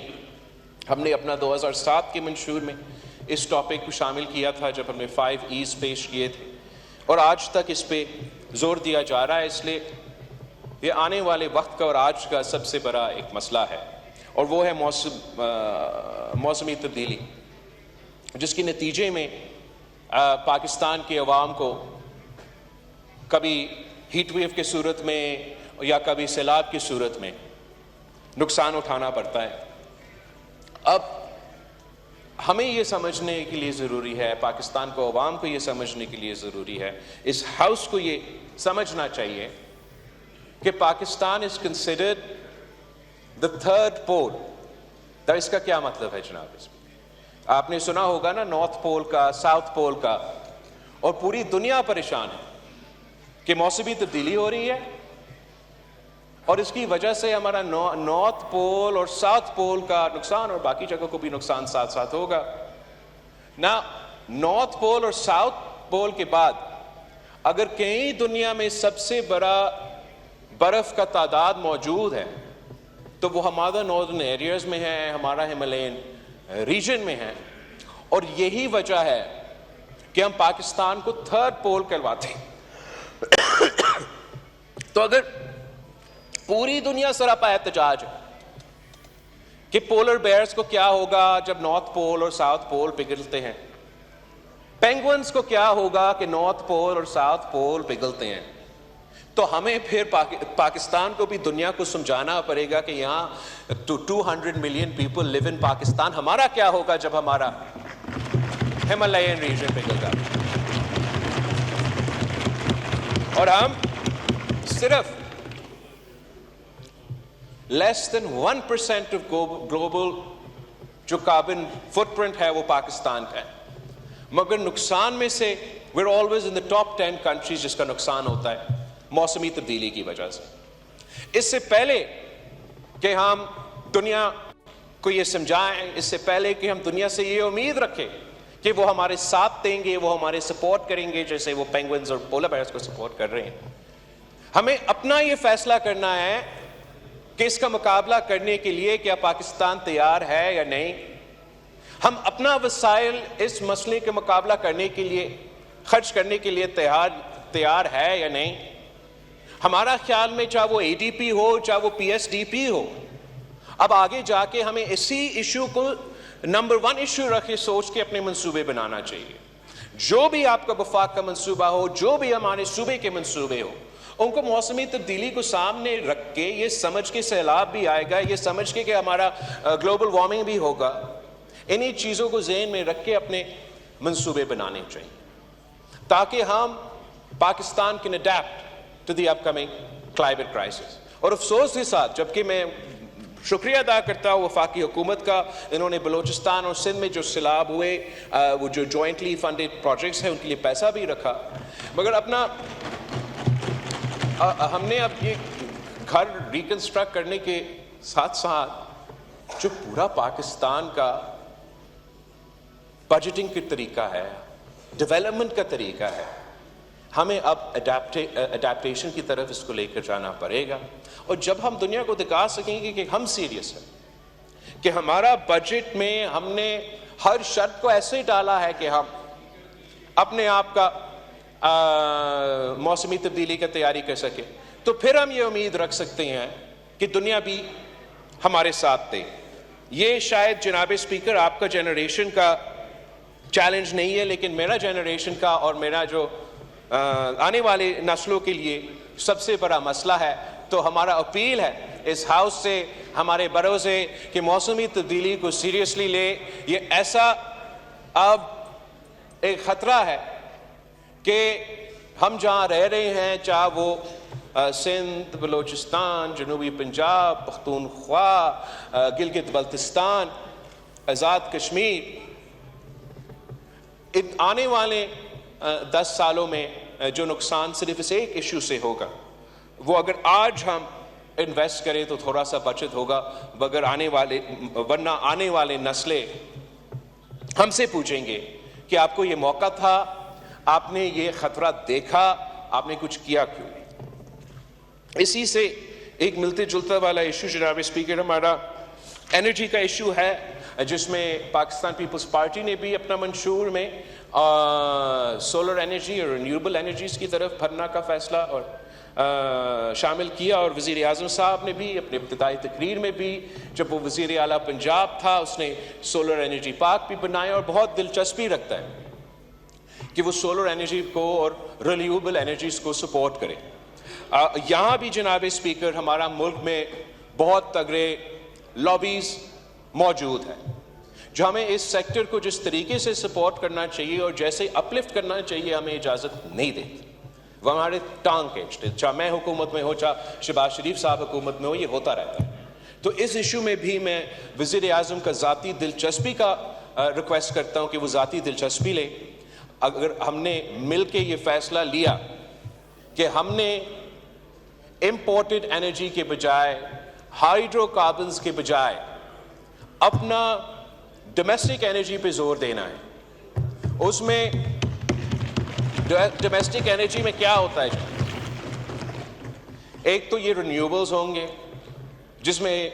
Speaker 2: ہم نے اپنا 2007 کے منشور میں اس ٹاپک کو شامل کیا تھا جب ہم نے 5 E's پیش کیے تھے, اور آج تک اس پہ زور دیا جا رہا ہے. اس لیے یہ آنے والے وقت کا اور آج کا سب سے بڑا ایک مسئلہ ہے, اور وہ ہے موسمی تبدیلی, جس کے نتیجے میں پاکستان کے عوام کو کبھی ہیٹ ویو کی صورت میں یا کبھی سیلاب کی صورت میں نقصان اٹھانا پڑتا ہے. اب ہمیں یہ سمجھنے کے لیے ضروری ہے, پاکستان کو عوام کو یہ سمجھنے کے لیے ضروری ہے, اس ہاؤس کو یہ سمجھنا چاہیے کہ Pakistan is considered the third pole. اس کا کیا مطلب ہے جناب؟ اس میں آپ نے سنا ہوگا نا, نارتھ پول کا, ساؤتھ پول کا, اور پوری دنیا پریشان ہے کہ موسمی تبدیلی ہو رہی ہے, اور اس کی وجہ سے ہمارا نارتھ پول اور ساؤتھ پول کا نقصان اور باقی جگہوں کو بھی نقصان ساتھ ساتھ ہوگا نا. نارتھ پول اور ساؤتھ پول کے بعد اگر کہیں دنیا میں سب سے بڑا برف کا تعداد موجود ہے تو وہ ہمارا ناردرن ایریاز میں ہے, ہمارا ہمالین ریجن میں ہے. اور یہی وجہ ہے کہ ہم پاکستان کو تھرڈ پول کہلواتے ہیں. تو اگر پوری دنیا سراپا احتجاج ہے کہ پولر بیئرز کو کیا ہوگا جب نارتھ پول اور ساؤتھ پول پگھلتے ہیں, پینگوئنز کو کیا ہوگا کہ نارتھ پول اور ساؤتھ پول پگھلتے ہیں, تو ہمیں پھر پاکستان کو بھی دنیا کو سمجھانا پڑے گا کہ یہاں 200 ملین پیپل لیو ان پاکستان. ہمارا کیا ہوگا جب ہمارا ہمالین ریجن پگھلتا, اور ہم صرف لیس دین 1% آف گلوبل جو کاربن فٹ پرنٹ ہے وہ پاکستان کا ہے, مگر نقصان میں سے we're always in the top 10 countries جس کا نقصان ہوتا ہے موسمی تبدیلی کی وجہ سے. اس سے پہلے کہ ہم دنیا کو یہ سمجھائیں, اس سے پہلے کہ ہم دنیا سے یہ امید رکھیں کہ وہ ہمارے ساتھ دیں گے, وہ ہمارے سپورٹ کریں گے جیسے وہ پینگوئنز اور پولر بیئرز کو سپورٹ کر رہے ہیں, ہمیں اپنا یہ فیصلہ کرنا ہے کہ اس کا مقابلہ کرنے کے لیے کیا پاکستان تیار ہے یا نہیں. ہم اپنا وسائل اس مسئلے کا مقابلہ کرنے کے لیے خرچ کرنے کے لیے تیار ہے یا نہیں. ہمارا خیال میں چاہے وہ ADP ہو چاہے وہ PSDP ہو, اب آگے جا کے ہمیں اسی ایشو کو نمبر 1 ایشو رکھے سوچ کے اپنے منصوبے بنانا چاہیے. جو بھی آپ کا وفاق کا منصوبہ ہو, جو بھی ہمارے صوبے کے منصوبے ہو, ان کو موسمی تبدیلی کو سامنے رکھ کے یہ سمجھ کے سیلاب بھی آئے گا, یہ سمجھ کے کہ ہمارا گلوبل وارمنگ بھی ہوگا, انہی چیزوں کو ذہن میں رکھ کے اپنے منصوبے بنانے چاہیے تاکہ ہم Pakistan can adapt to the upcoming climate crisis. اور افسوس کے ساتھ, جبکہ میں شکریہ ادا کرتا ہوں وفاقی حکومت کا, انہوں نے بلوچستان اور سندھ میں جو سیلاب ہوئے وہ جو جوائنٹلی فنڈڈ پروجیکٹس ہیں ان کے لیے پیسہ بھی رکھا, مگر اپنا ہم نے اب یہ گھر ریکنسٹرکٹ کرنے کے ساتھ ساتھ جو پورا پاکستان کا بجٹنگ کا طریقہ ہے, ڈیولپمنٹ کا طریقہ ہے, ہمیں اب اڈیپٹیشن کی طرف اس کو لے کر جانا پڑے گا. اور جب ہم دنیا کو دکھا سکیں گے کہ ہم سیریس ہیں, کہ ہمارا بجٹ میں ہم نے ہر شرط کو ایسے ڈالا ہے کہ ہم اپنے آپ کا موسمی تبدیلی کا تیاری کر سکیں, تو پھر ہم یہ امید رکھ سکتے ہیں کہ دنیا بھی ہمارے ساتھ دے. یہ شاید جناب اسپیکر آپ کا جنریشن کا چیلنج نہیں ہے, لیکن میرا جنریشن کا اور میرا جو آنے والے نسلوں کے لیے سب سے بڑا مسئلہ ہے. تو ہمارا اپیل ہے اس ہاؤس سے, ہمارے بڑوں سے, کہ موسمی تبدیلی کو سیریسلی لے. یہ ایسا اب ایک خطرہ ہے کہ ہم جہاں رہ رہے ہیں, چاہے وہ سندھ, بلوچستان, جنوبی پنجاب, پختونخوا, گلگت بلتستان, آزاد کشمیر, آنے والے 10 سالوں میں جو نقصان صرف اس ایک ایشو سے ہوگا, وہ اگر آج ہم انویسٹ کریں تو تھوڑا سا بچت ہوگا, ورنہ آنے والے نسلیں ہم سے پوچھیں گے کہ آپ کو یہ موقع تھا, آپ نے یہ خطرہ دیکھا, آپ نے کچھ کیا کیوں نہیں. اسی سے ایک ملتے جلتا والا ایشو جناب اسپیکر ہمارا انرجی کا ایشو ہے, جس میں پاکستان پیپلز پارٹی نے بھی اپنا منشور میں سولر انرجی اور رینیویبل انرجیز کی طرف بھرنا کا فیصلہ اور شامل کیا. اور وزیر اعظم صاحب نے بھی اپنے ابتدائی تقریر میں بھی, جب وہ وزیر اعلیٰ پنجاب تھا, اس نے سولر انرجی پارک بھی بنایا, اور بہت دلچسپی رکھتا ہے کہ وہ سولر انرجی کو اور رینیویبل انرجیز کو سپورٹ کرے. یہاں بھی جناب اسپیکر ہمارا ملک میں بہت تگڑے لابیز موجود ہیں جو ہمیں اس سیکٹر کو جس طریقے سے سپورٹ کرنا چاہیے اور جیسے اپلفٹ کرنا چاہیے ہمیں اجازت نہیں دیتی. وہ ہمارے ٹانگ کھینچتے, چاہے میں حکومت میں ہو چاہے شہباز شریف صاحب حکومت میں ہو, یہ ہوتا رہتا ہے. تو اس ایشو میں بھی میں وزیر اعظم کا ذاتی دلچسپی کا ریکویسٹ کرتا ہوں کہ وہ ذاتی دلچسپی لے. اگر ہم نے مل کے یہ فیصلہ لیا کہ ہم نے امپورٹڈ انرجی کے بجائے, ہائیڈرو کاربنز کے بجائے اپنا ڈومیسٹک انرجی پہ زور دینا ہے. اس میں ڈومیسٹک انرجی میں کیا ہوتا ہے؟ ایک تو یہ رینیوبلز ہوں گے, جس میں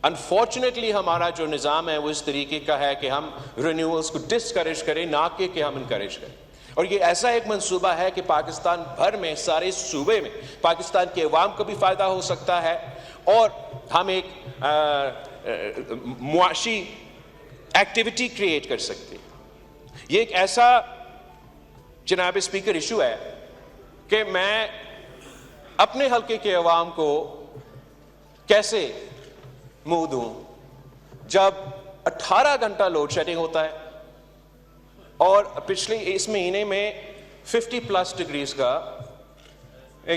Speaker 2: انفارچونیٹلی ہمارا جو نظام ہے وہ اس طریقے کا ہے کہ ہم رینیوبلز کو ڈسکریج کریں, نہ کہ ہم انکریج کریں. اور یہ ایسا ایک منصوبہ ہے کہ پاکستان بھر میں, سارے صوبے میں پاکستان کے عوام کو بھی فائدہ ہو سکتا ہے, اور ہم ایک معاشی ایکٹیویٹی کریٹ کر سکتے ہیں. یہ ایک ایسا جناب اسپیکر ایشو ہے کہ میں اپنے حلقے کے عوام کو کیسے منہ دوں جب 18 گھنٹہ لوڈ شیڈنگ ہوتا ہے, اور پچھلے اس مہینے میں 50+ ڈگریز کا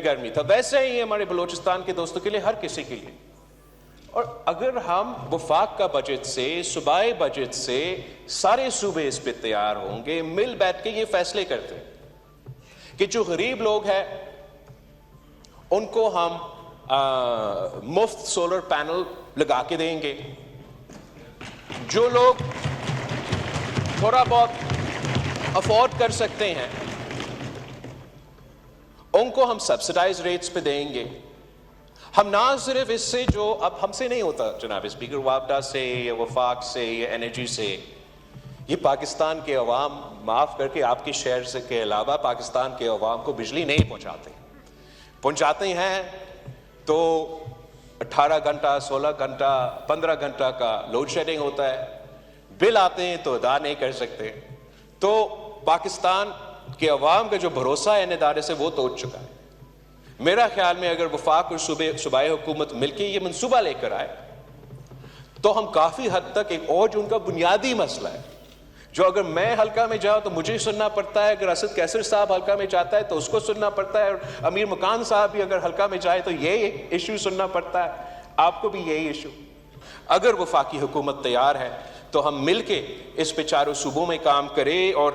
Speaker 2: گرمی تھا. ویسے ہی ہمارے بلوچستان کے دوستوں کے لیے, ہر کسی کے لیے. اور اگر ہم وفاق کا بجٹ سے, صوبائی بجٹ سے سارے صوبے اس پہ تیار ہوں گے, مل بیٹھ کے یہ فیصلے کرتے ہیں کہ جو غریب لوگ ہیں ان کو ہم مفت سولر پینل لگا کے دیں گے, جو لوگ تھوڑا بہت افورڈ کر سکتے ہیں ان کو ہم سبسڈائز ریٹس پہ دیں گے. ہم نہ صرف اس سے, جو اب ہم سے نہیں ہوتا جناب اسپیکر, وابڈا سے یا وفاق سے یا انرجی سے, یہ پاکستان کے عوام, معاف کر کے آپ کے شہر سے کے علاوہ پاکستان کے عوام کو بجلی نہیں پہنچاتے ہیں تو 18 گھنٹہ 16 گھنٹہ 15 گھنٹہ کا لوڈ شیڈنگ ہوتا ہے, بل آتے ہیں تو ادا نہیں کر سکتے. تو پاکستان کے عوام کا جو بھروسہ ہے ان ادارے سے وہ توڑ چکا ہے. میرا خیال میں اگر وفاق اور صوبائی حکومت مل کے یہ منصوبہ لے کر آئے تو ہم کافی حد تک ایک اور جو ان کا بنیادی مسئلہ ہے, جو اگر میں حلقہ میں جاؤں تو مجھے سننا پڑتا ہے, اگر اسد کیسر صاحب حلقہ میں جاتا ہے تو اس کو سننا پڑتا ہے, اور امیر مکان صاحب بھی اگر حلقہ میں جائے تو یہ ایشو سننا پڑتا ہے, آپ کو بھی یہی ایشو. اگر وفاقی حکومت تیار ہے تو ہم مل کے اس پہ چاروں صوبوں میں کام کریں اور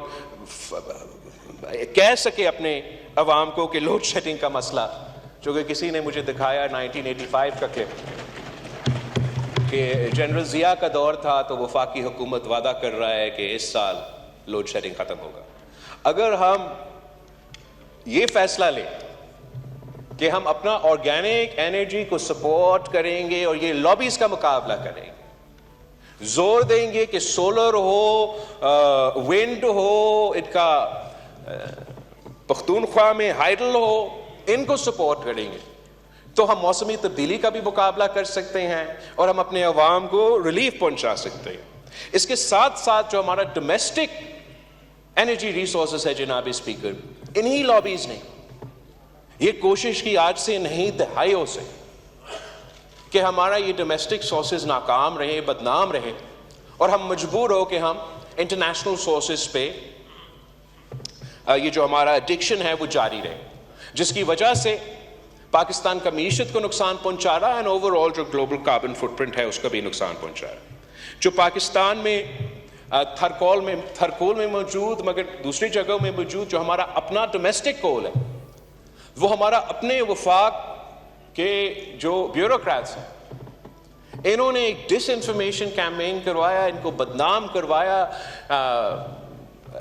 Speaker 2: کہہ سکے اپنے عوام کو کہ لوڈ شیڈنگ کا مسئلہ, جو کہ کسی نے مجھے دکھایا 1985 کا کلپ کہ جنرل ضیاء کا دور تھا تو وفاقی حکومت وعدہ کر رہا ہے کہ اس سال لوڈ شیڈنگ ختم ہوگا. اگر ہم یہ فیصلہ لیں کہ ہم اپنا آرگینک انرجی کو سپورٹ کریں گے اور یہ لابیز کا مقابلہ کریں گے, زور دیں گے کہ سولر ہو, ونڈ ہو, ان کا پختونخوا میں ہائیڈل ہو, ان کو سپورٹ کریں گے, تو ہم موسمی تبدیلی کا بھی مقابلہ کر سکتے ہیں اور ہم اپنے عوام کو ریلیف پہنچا سکتے ہیں. اس کے ساتھ ساتھ جو ہمارا ڈومیسٹک انرجی ریسورسز ہے جناب اسپیکر, انہی لابیز نے یہ کوشش کی آج سے نہیں دہائیوں سے کہ ہمارا یہ ڈومیسٹک سورسز ناکام رہے, بدنام رہے, اور ہم مجبور ہو کہ ہم انٹرنیشنل سورسز پہ یہ جو ہمارا ایڈکشن ہے وہ جاری رہے, جس کی وجہ سے پاکستان کا معیشت کو نقصان پہنچا رہا ہے, اینڈ اوور آل جو گلوبل کاربن فٹ پرنٹ ہے اس کا بھی نقصان پہنچا رہا ہے. جو پاکستان میں تھرکول میں موجود, مگر دوسری جگہوں میں موجود جو ہمارا اپنا ڈومیسٹک کول ہے, وہ ہمارا اپنے وفاق کے جو بیوروکریٹس ہیں انہوں نے ایک ڈس انفارمیشن کیمپین کروایا, ان کو بدنام کروایا.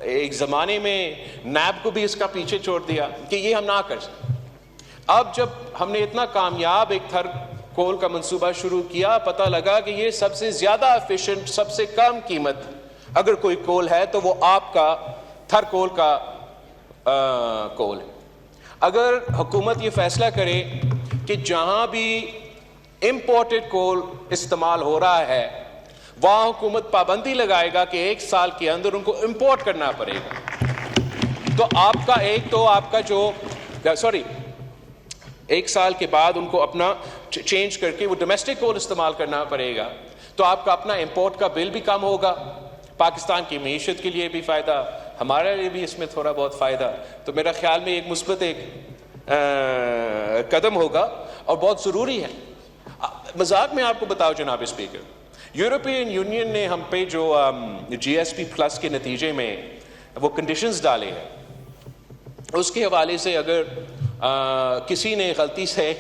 Speaker 2: ایک زمانے میں نیب کو بھی اس کا پیچھے چھوڑ دیا کہ یہ ہم نہ کر سکتے. اب جب ہم نے اتنا کامیاب ایک تھر کول کا منصوبہ شروع کیا, پتہ لگا کہ یہ سب سے زیادہ ایفیشنٹ, سب سے کم قیمت اگر کوئی کول ہے تو وہ آپ کا تھر کول کا کول ہے. اگر حکومت یہ فیصلہ کرے کہ جہاں بھی امپورٹڈ کول استعمال ہو رہا ہے وہاں حکومت پابندی لگائے گا کہ 1 سال کے اندر ان کو امپورٹ کرنا پڑے گا, تو آپ کا جو 1 سال کے بعد ان کو اپنا چینج کر کے وہ ڈومیسٹک کول استعمال کرنا پڑے گا, تو آپ کا اپنا امپورٹ کا بل بھی کم ہوگا, پاکستان کی معیشت کے لیے بھی فائدہ, ہمارے لیے بھی اس میں تھوڑا بہت فائدہ. تو میرا خیال میں ایک مثبت قدم ہوگا اور بہت ضروری ہے. مذاق میں آپ کو بتاؤ جناب اسپیکر, یورپین یونین نے ہم پہ جو GSP+ کے نتیجے میں وہ کنڈیشنز ڈالے ہیں, اس کے حوالے سے اگر کسی نے غلطی سے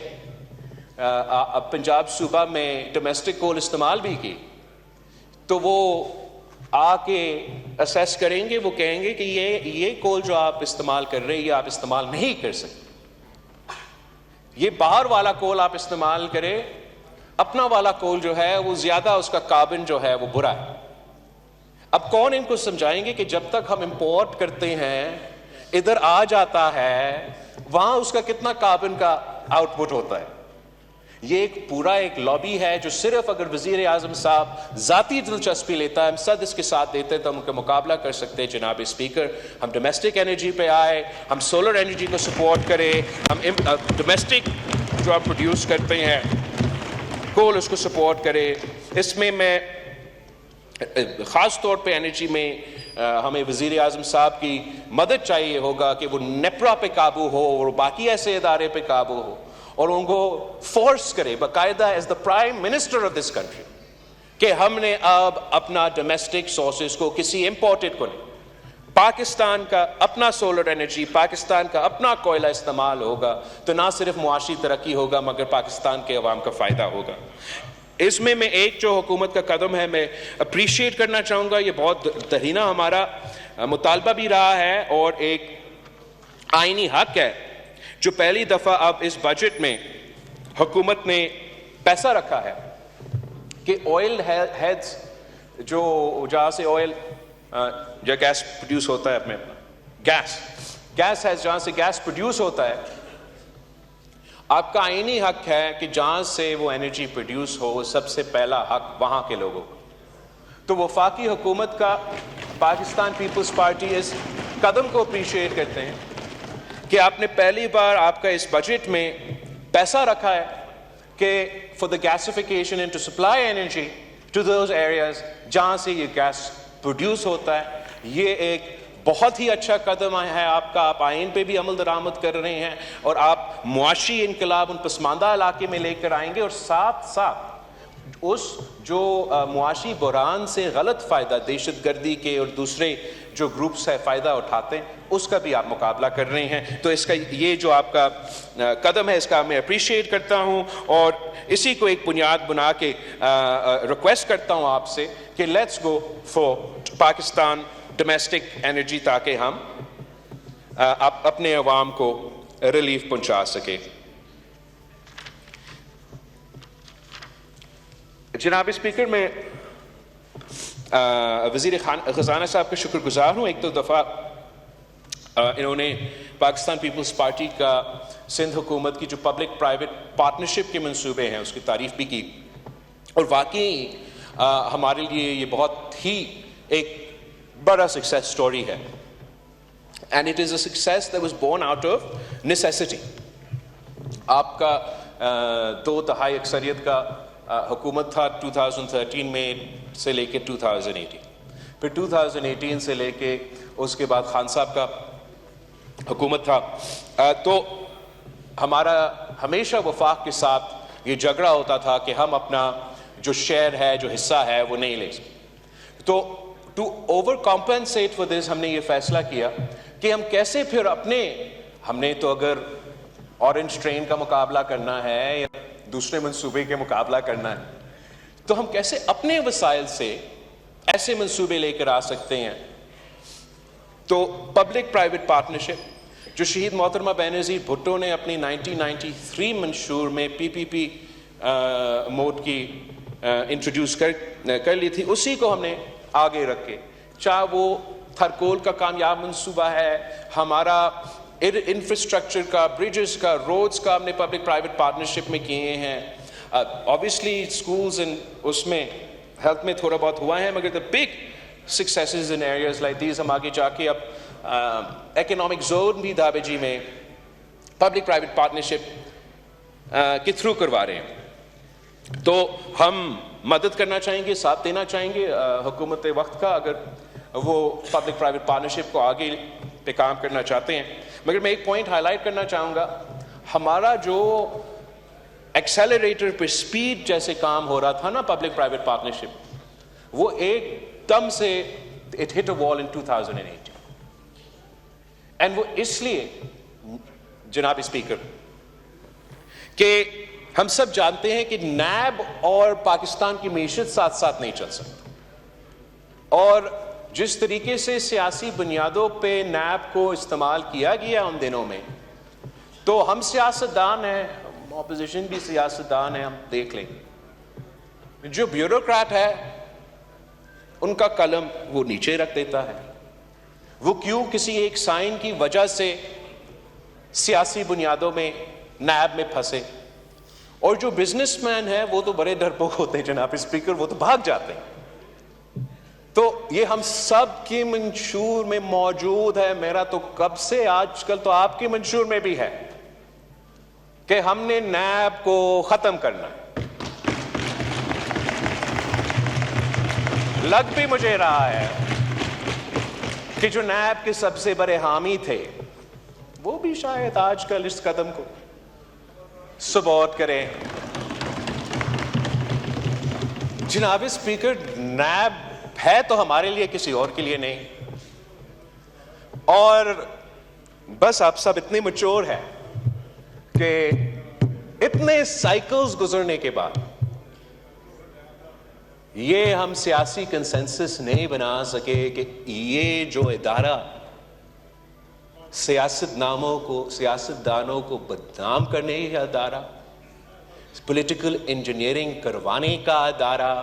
Speaker 2: پنجاب صوبہ میں ڈومیسٹک کول استعمال بھی کی تو وہ آ کے اسیس کریں گے, وہ کہیں گے کہ یہ کول جو آپ استعمال کر رہے ہیں یہ آپ استعمال نہیں کر سکتے, یہ باہر والا کول آپ استعمال کریں, اپنا والا کول جو ہے وہ زیادہ اس کا کاربن جو ہے وہ برا ہے. اب کون ان کو سمجھائیں گے کہ جب تک ہم امپورٹ کرتے ہیں ادھر آ جاتا ہے وہاں اس کا کتنا کاربن کا آؤٹ پٹ ہوتا ہے. یہ ایک پورا ایک لابی ہے جو صرف اگر وزیر اعظم صاحب ذاتی دلچسپی لیتا ہے, ہم صد اس کے ساتھ دیتے ہیں تو ہم ان کا مقابلہ کر سکتے ہیں. جناب اسپیکر, ہم ڈومیسٹک انرجی پہ آئے, ہم سولر انرجی کو سپورٹ کریں, ہم ڈومیسٹک جو آپ پروڈیوس کرتے ہیں کول اس کو سپورٹ کرے. اس میں خاص طور پہ انرجی میں ہمیں وزیر اعظم صاحب کی مدد چاہیے ہوگا کہ وہ نیپرا پہ قابو ہو اور باقی ایسے ادارے پہ قابو ہو اور ان کو فورس کرے باقاعدہ as the prime minister of this country کہ ہم نے اب اپنا ڈومیسٹک سورسز کو کسی امپورٹڈ کو نہیں, پاکستان کا اپنا سولر انرجی, پاکستان کا اپنا کوئلہ استعمال ہوگا تو نہ صرف معاشی ترقی ہوگا مگر پاکستان کے عوام کا فائدہ ہوگا. اس میں ایک جو حکومت کا قدم ہے میں اپریشیٹ کرنا چاہوں گا, یہ بہت دہینہ ہمارا مطالبہ بھی رہا ہے اور ایک آئینی حق ہے جو پہلی دفعہ اب اس بجٹ میں حکومت نے پیسہ رکھا ہے کہ آئل ہیڈز جو جہاں سے آئل یا گیس پروڈیوس ہوتا ہے, اپنے گیس ہے جہاں سے گیس پروڈیوس ہوتا ہے, آپ کا آئینی حق ہے کہ جہاں سے وہ انرجی پروڈیوس ہو سب سے پہلا حق وہاں کے لوگوں کو. تو وفاقی حکومت کا پاکستان پیپلز پارٹی اس قدم کو اپریشیٹ کرتے ہیں کہ آپ نے پہلی بار آپ کا اس بجٹ میں پیسہ رکھا ہے کہ for the gasification and to supply energy to those areas جہاں سے یہ گیس پروڈیوس ہوتا ہے. یہ ایک بہت ہی اچھا قدم ہے آپ کا, آپ آئین پہ بھی عمل درآمد کر رہے ہیں اور آپ معاشی انقلاب ان پسماندہ علاقے میں لے کر آئیں گے اور ساتھ ساتھ اس جو معاشی بحران سے غلط فائدہ دہشت گردی کے اور دوسرے جو گروپس ہے فائدہ اٹھاتے ہیں اس کا بھی آپ مقابلہ کر رہے ہیں. تو اس کا یہ جو آپ کا قدم ہے اس کا میں اپریشیٹ کرتا ہوں اور اسی کو ایک بنیاد بنا کے ریکویسٹ کرتا ہوں آپ سے کہ let's go for Pakistan domestic energy تاکہ ہم اپنے عوام کو ریلیف پہنچا سکے. جناب اسپیکر, میں وزیر خزانہ صاحب کا شکر گزار ہوں. ایک تو دفعہ انہوں نے پاکستان پیپلز پارٹی کا سندھ حکومت کی جو پبلک پرائیویٹ پارٹنرشپ کے منصوبے ہیں اس کی تعریف بھی کی اور واقعی ہمارے لیے یہ بہت ہی ایک بڑا سکسیس سٹوری ہے. And it is a success that was born out of necessity. آپ کا 2/3 اکثریت کا حکومت تھا 2013 میں سے لے کے 2018, پھر 2018 سے لے کے اس کے بعد خان صاحب کا حکومت تھا. تو ہمارا ہمیشہ وفاق کے ساتھ یہ جھگڑا ہوتا تھا کہ ہم اپنا جو شیئر ہے جو حصہ ہے وہ نہیں لے سکتے. تو to overcompensate for this ہم نے یہ فیصلہ کیا کہ ہم کیسے پھر ہم نے تو اگر اورنج ٹرین کا مقابلہ کرنا ہے یا دوسرے منصوبے کے مقابلہ کرنا ہے تو ہم کیسے اپنے وسائل سے ایسے منصوبے لے کر آ سکتے ہیں. تو پبلک پرائیویٹ پارٹنرشپ جو شہید محترمہ بینظیر بھٹو نے اپنی 1993 منشور میں PPP موڈ کی انٹروڈیوس کر لی تھی, اسی کو ہم نے آگے رکھے. چاہے وہ تھرکول کا کامیاب منصوبہ ہے, ہمارا انفراسٹرکچر کا, بریجز کا, روڈز کا ہم نے پبلک پرائیویٹ پارٹنرشپ میں کیے ہیں. obviously schools and اس میں ہیلتھ میں تھوڑا بہت ہوا ہے مگر the big successes in areas like these ہم آگے جا کے اب اکنامک زون بھی دھابے جی میں پبلک پرائیویٹ پارٹنرشپ کے تھرو کروا رہے ہیں. تو ہم مدد کرنا چاہیں گے, ساتھ دینا چاہیں گے حکومت وقت کا اگر وہ پبلک پرائیویٹ پارٹنرشپ کو آگے پہ کام کرنا چاہتے ہیں. مگر میں ایک پوائنٹ ہائی لائٹ کرنا چاہوں گا, ہمارا جو ایکسیلریٹر پہ سپیڈ جیسے کام ہو رہا تھا نا پبلک پرائیویٹ پارٹنرشپ, وہ ایک دم سے اٹ ہٹ اے وال ان 2018 اینڈ وہ اس لیے جناب اسپیکر کہ ہم سب جانتے ہیں کہ نیب اور پاکستان کی معیشت ساتھ ساتھ نہیں چل سکتی، اور جس طریقے سے سیاسی بنیادوں پہ نیب کو استعمال کیا گیا ان دنوں میں، تو ہم سیاستدان ہیں، اپوزیشن بھی سیاستدان ہیں، ہم دیکھ لیں جو بیوروکریٹ ہے ان کا قلم وہ نیچے رکھ دیتا ہے، وہ کیوں کسی ایک سائن کی وجہ سے سیاسی بنیادوں میں نیب میں پھنسے، اور جو بزنس مین ہے وہ تو بڑے ڈرپوک ہوتے ہیں جناب اسپیکر، وہ تو بھاگ جاتے ہیں۔ تو یہ ہم سب کی منشور میں موجود ہے، میرا تو کب سے، آج کل تو آپ کی منشور میں بھی ہے کہ ہم نے نیب کو ختم کرنا ہے۔ لگ بھی مجھے رہا ہے کہ جو نیب کے سب سے بڑے حامی تھے وہ بھی شاید آج کل اس قدم کو سپورٹ کریں۔ جناب اسپیکر، نیب ہے تو ہمارے لیے، کسی اور کے لیے نہیں، اور بس آپ سب اتنے میچور ہیں کہ اتنے سائیکلز گزرنے کے بعد یہ ہم سیاسی کنسنسس نہیں بنا سکے کہ یہ جو ادارہ سیاستدانوں کو بدنام کرنے کا ادارہ، پولیٹیکل انجینئرنگ کروانے کا ادارہ،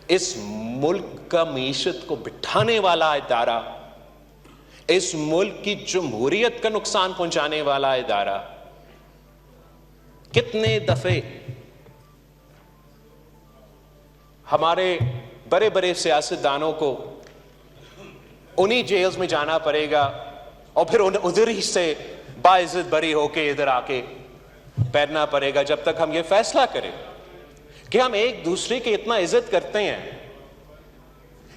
Speaker 2: اس ملک کا معیشت کو بٹھانے والا ادارہ، اس ملک کی جمہوریت کا نقصان پہنچانے والا ادارہ، کتنے دفعے ہمارے بڑے بڑے سیاستدانوں کو انہی جیلز میں جانا پڑے گا، اور پھر ادھر ہی سے باعزت بری ہو کے ادھر آ کے بیٹھنا پڑے گا، جب تک ہم یہ فیصلہ کریں کہ ہم ایک دوسرے کی اتنا عزت کرتے ہیں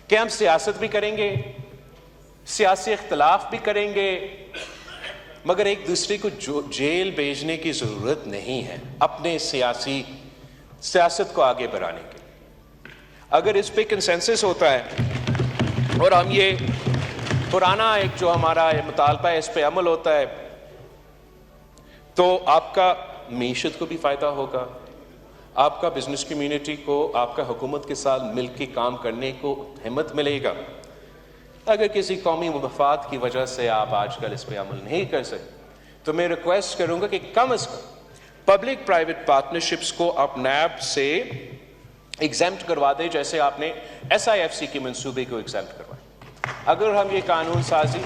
Speaker 2: کہ ہم سیاست بھی کریں گے، سیاسی اختلاف بھی کریں گے، مگر ایک دوسرے کو جیل بھیجنے کی ضرورت نہیں ہے اپنے سیاست کو آگے بڑھانے کے۔ اگر اس پہ کنسنسس ہوتا ہے اور ہم یہ پرانا ایک جو ہمارا مطالبہ ہے اس پہ عمل ہوتا ہے، تو آپ کا معیشت کو بھی فائدہ ہوگا، آپ کا بزنس کمیونٹی کو آپ کا حکومت کے ساتھ مل کے کام کرنے کو ہمت ملے گا۔ اگر کسی قومی مفاد کی وجہ سے آپ آج کل اس پہ عمل نہیں کر سکتے، تو میں ریکویسٹ کروں گا کہ کم از کم پبلک پرائیویٹ پارٹنرشپس کو آپ نیب سے ایگزیمپٹ کروا دیں، جیسے آپ نے ایس آئی ایف سی کے منصوبے کو ایگزیمپٹ کروایا۔ اگر ہم یہ قانون سازی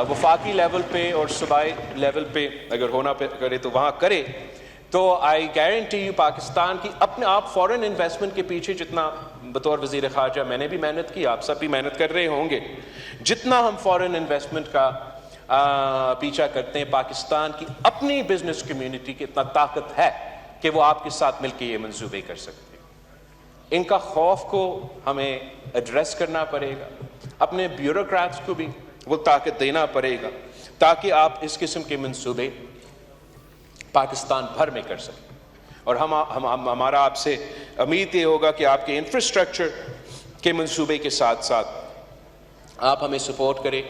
Speaker 2: وفاقی لیول پہ اور صوبائی لیول پہ اگر ہونا کرے تو وہاں کرے، تو آئی گارنٹی یو پاکستان کی اپنے آپ فورن انویسٹمنٹ کے پیچھے جتنا بطور وزیر خارجہ میں نے بھی محنت کی، آپ سب بھی محنت کر رہے ہوں گے، جتنا ہم فورن انویسٹمنٹ کا پیچھا کرتے ہیں، پاکستان کی اپنی بزنس کمیونٹی کی اتنا طاقت ہے کہ وہ آپ کے ساتھ مل کے یہ منصوبے کر سکتے ہیں۔ ان کا خوف کو ہمیں ایڈریس کرنا پڑے گا، اپنے بیوروکریٹس کو بھی وہ طاقت دینا پڑے گا تاکہ آپ اس قسم کے منصوبے پاکستان بھر میں کر سکیں۔ اور ہمارا آپ سے امید یہ ہوگا کہ آپ کے انفراسٹرکچر کے منصوبے کے ساتھ ساتھ آپ ہمیں سپورٹ کریں۔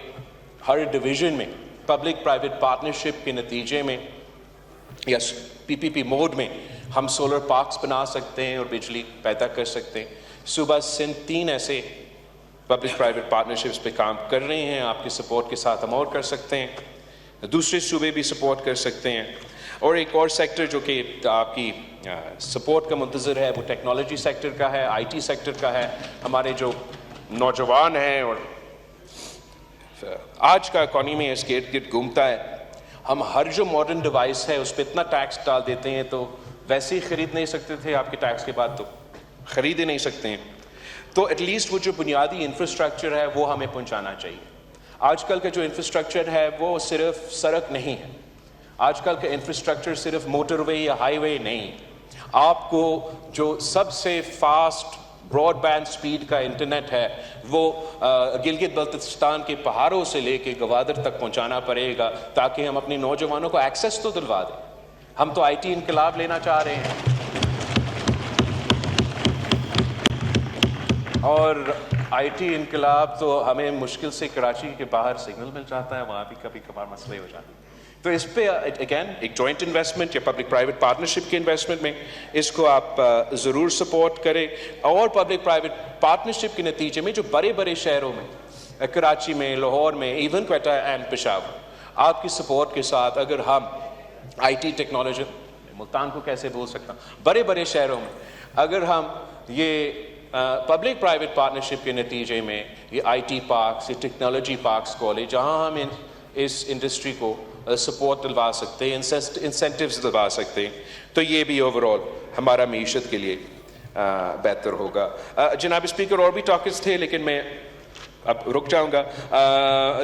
Speaker 2: ہر ڈویژن میں پبلک پرائیویٹ پارٹنرشپ کے نتیجے میں یا پی پی پی موڈ میں ہم سولر پارکس بنا سکتے ہیں اور بجلی پیدا کر سکتے ہیں۔ صوبہ سندھ 3 ایسے پبلک پرائیویٹ پارٹنرشپس پہ کام کر رہے ہیں، آپ کے سپورٹ کے ساتھ ہم اور کر سکتے ہیں، دوسرے صوبے بھی سپورٹ کر سکتے ہیں۔ اور ایک اور سیکٹر جو کہ آپ کی سپورٹ کا منتظر ہے وہ ٹیکنالوجی سیکٹر کا ہے، آئی ٹی سیکٹر کا ہے۔ ہمارے جو نوجوان ہیں اور آج کا اکانومی اس کے ارد گرد گھومتا ہے، ہم ہر جو ماڈرن ڈیوائس ہے اس پہ اتنا ٹیکس ڈال دیتے ہیں تو ویسے ہی خرید نہیں سکتے تھے، آپ کے ٹیکس کے بعد تو خرید ہی نہیں سکتے ہیں۔ تو ایٹ لیسٹ وہ جو بنیادی انفراسٹرکچر ہے وہ ہمیں پہنچانا چاہیے۔ آج کل کا جو انفراسٹرکچر ہے وہ صرف سڑک نہیں ہے، آج کل کا انفراسٹرکچر صرف موٹر وے یا ہائی وے نہیں، آپ کو جو سب سے فاسٹ براڈ بینڈ سپیڈ کا انٹرنیٹ ہے وہ گلگت بلتستان کے پہاڑوں سے لے کے گوادر تک پہنچانا پڑے گا تاکہ ہم اپنے نوجوانوں کو ایکسیس تو دلوا دیں۔ ہم تو آئی ٹی انقلاب لینا چاہ رہے ہیں، اور آئی ٹی انقلاب تو ہمیں مشکل سے کراچی کے باہر سگنل مل جاتا ہے، وہاں بھی کبھی کبھار مسئلے ہو جاتے ہیں۔ تو اس پہ اگین ایک جوائنٹ انویسٹمنٹ یا پبلک پرائیویٹ پارٹنرشپ کے انویسٹمنٹ میں اس کو آپ ضرور سپورٹ کریں. اور پبلک پرائیویٹ پارٹنرشپ کے نتیجے میں جو بڑے بڑے شہروں میں, کراچی میں, لاہور میں, ایون کوئٹہ اینڈ پشاور, آپ کی سپورٹ کے ساتھ اگر ہم آئی ٹی ٹیکنالوجی, ملتان کو کیسے بول سکتا ہوں, بڑے بڑے شہروں میں اگر ہم یہ پبلک پرائیویٹ پارٹنرشپ کے نتیجے میں یہ آئی ٹی پارکس, یہ ٹیکنالوجی پارکس کھولے جہاں ہم اس انڈسٹری کو سپورٹ دلوا سکتے ہیں, انسینٹیوز دلوا سکتے ہیں, تو یہ بھی اوور آل ہمارا معیشت کے لیے بہتر ہوگا. جناب اسپیکر, اور بھی ٹاپکس تھے لیکن میں اب رک جاؤں گا.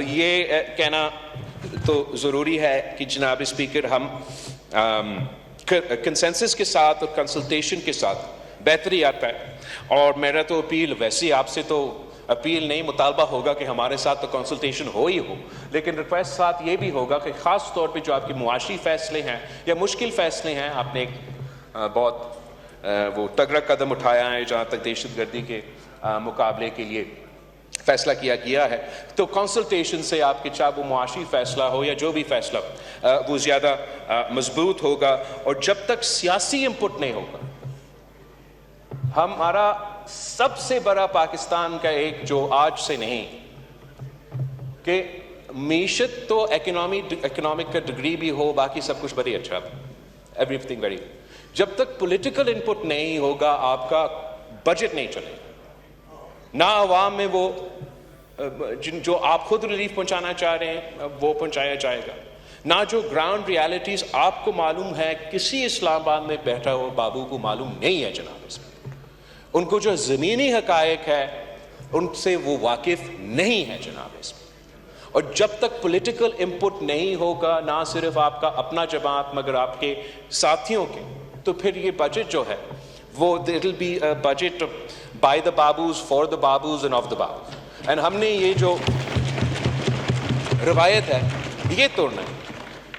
Speaker 2: یہ کہنا تو ضروری ہے کہ جناب اسپیکر ہم کنسنسس کے ساتھ اور کنسلٹیشن کے ساتھ بہتری آتا ہے, اور میرا تو اپیل ویسے آپ سے تو اپیل نہیں, مطالبہ ہوگا کہ ہمارے ساتھ تو کنسلٹیشن ہو ہی ہو, لیکن ریکویسٹ ساتھ یہ بھی ہوگا کہ خاص طور پہ جو آپ کے معاشی فیصلے ہیں یا مشکل فیصلے ہیں, آپ نے ایک بہت وہ تگڑا قدم اٹھایا ہے جہاں تک دہشت گردی کے مقابلے کے لیے فیصلہ کیا گیا ہے, تو کنسلٹیشن سے آپ کے چاہے وہ معاشی فیصلہ ہو یا جو بھی فیصلہ وہ زیادہ مضبوط ہوگا. اور جب تک سیاسی انپٹ نہیں ہوگا, ہمارا سب سے بڑا پاکستان کا ایک جو آج سے نہیں کہ معیشت تو اکنامک کا ڈگری بھی ہو, باقی سب کچھ بڑی اچھا, ایوری تھنگ ویری, جب تک پولیٹیکل انپٹ نہیں ہوگا آپ کا بجٹ نہیں چلے گا, نہ عوام میں وہ جو آپ خود ریلیف پہنچانا چاہ رہے ہیں وہ پہنچایا جائے گا, نہ جو گراؤنڈ ریالٹیز آپ کو معلوم ہے کسی اسلام آباد میں بیٹھا ہو بابو کو معلوم نہیں ہے جناب, اس میں ان کو جو زمینی حقائق ہے ان سے وہ واقف نہیں ہے جناب اس میں. اور جب تک پولیٹیکل انپٹ نہیں ہوگا, نہ صرف آپ کا اپنا جماعت مگر آپ کے ساتھیوں کے, تو پھر یہ بجٹ جو ہے وہ it will be a budget by the babus, for the babus and of the babus. And ہم نے یہ جو روایت ہے یہ توڑنا ہے.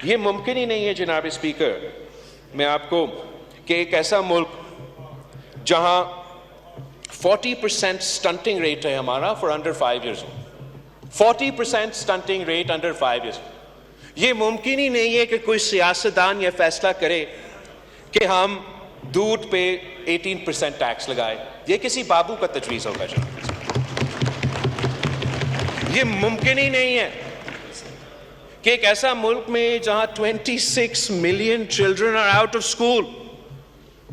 Speaker 2: یہ ممکن ہی نہیں ہے جناب اسپیکر, میں آپ کو کہ ایک ایسا ملک جہاں 40% سٹنٹنگ ریٹ ہے ہمارا for under 5 years, 40% stunting rate under 5 years. یہ ممکن ہی نہیں ہے کہ کوئی سیاستدان یہ فیصلہ کرے کہ ہم دودھ پہ 18% ٹیکس لگائے. یہ کسی بابو کا تجویز ہوگا جناب, یہ ممکن ہی نہیں ہے کہ ایک ایسا ملک میں جہاں 26 million children are out of school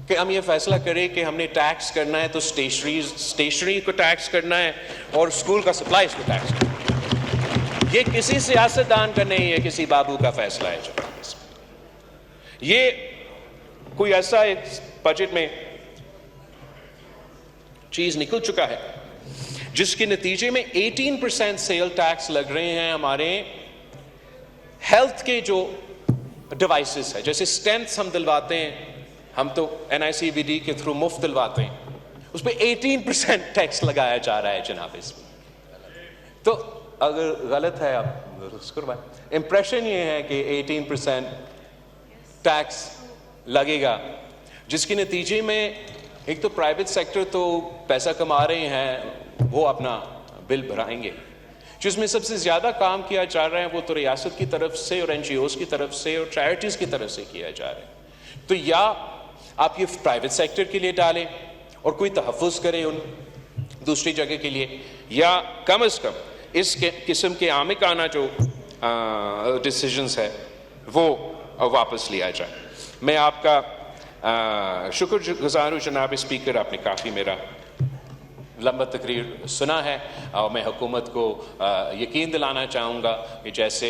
Speaker 2: کہ ہم یہ فیصلہ کریں کہ ہم نے ٹیکس کرنا ہے تو اسٹیشنری کو ٹیکس کرنا ہے اور اسکول کا سپلائز کو ٹیکس کرنا ہے. یہ کسی سیاستدان کا نہیں ہے, کسی بابو کا فیصلہ ہے. یہ کوئی ایسا ایک بجٹ میں چیز نکل چکا ہے جس کے نتیجے میں 18% سیل ٹیکس لگ رہے ہیں ہمارے ہیلتھ کے جو ڈیوائسز ہے, جیسے اسٹینٹس ہم دلواتے ہیں, ہم تو NICVD کے تھرو مفت دلواتے ہیں, اس پہ 18% ٹیکس لگایا جا رہا ہے جناب اس میں. تو اگر غلط ہے آپ درست کروائیں. امپریشن یہ ہے کہ 18% ٹیکس لگے گا, جس کے نتیجے میں ایک تو پرائیویٹ سیکٹر تو پیسہ کما رہے ہیں, وہ اپنا بل بھرائیں گے. جس میں سب سے زیادہ کام کیا جا رہا ہے وہ تو ریاست کی طرف سے اور NGOs کی طرف سے اور چیریٹیز کی طرف سے کیا جا رہا ہے. تو یا آپ یہ پرائیویٹ سیکٹر کے لیے ڈالیں اور کوئی تحفظ کریں ان دوسری جگہ کے لیے, یا کم از کم اس قسم کے عامقانہ جو ڈیسیجنز ہے وہ واپس لیا جائے. میں آپ کا شکر گزار ہوں جناب اسپیکر, آپ نے کافی میرا لمبا تقریر سنا ہے, اور میں حکومت کو یقین دلانا چاہوں گا کہ جیسے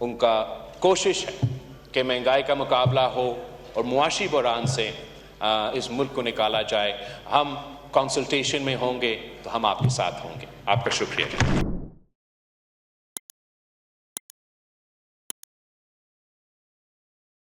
Speaker 2: ان کا کوشش ہے کہ مہنگائی کا مقابلہ ہو اور معاشی بحران سے اس ملک کو نکالا جائے, ہم کنسلٹیشن میں ہوں گے تو ہم آپ کے ساتھ ہوں گے. آپ کا شکریہ.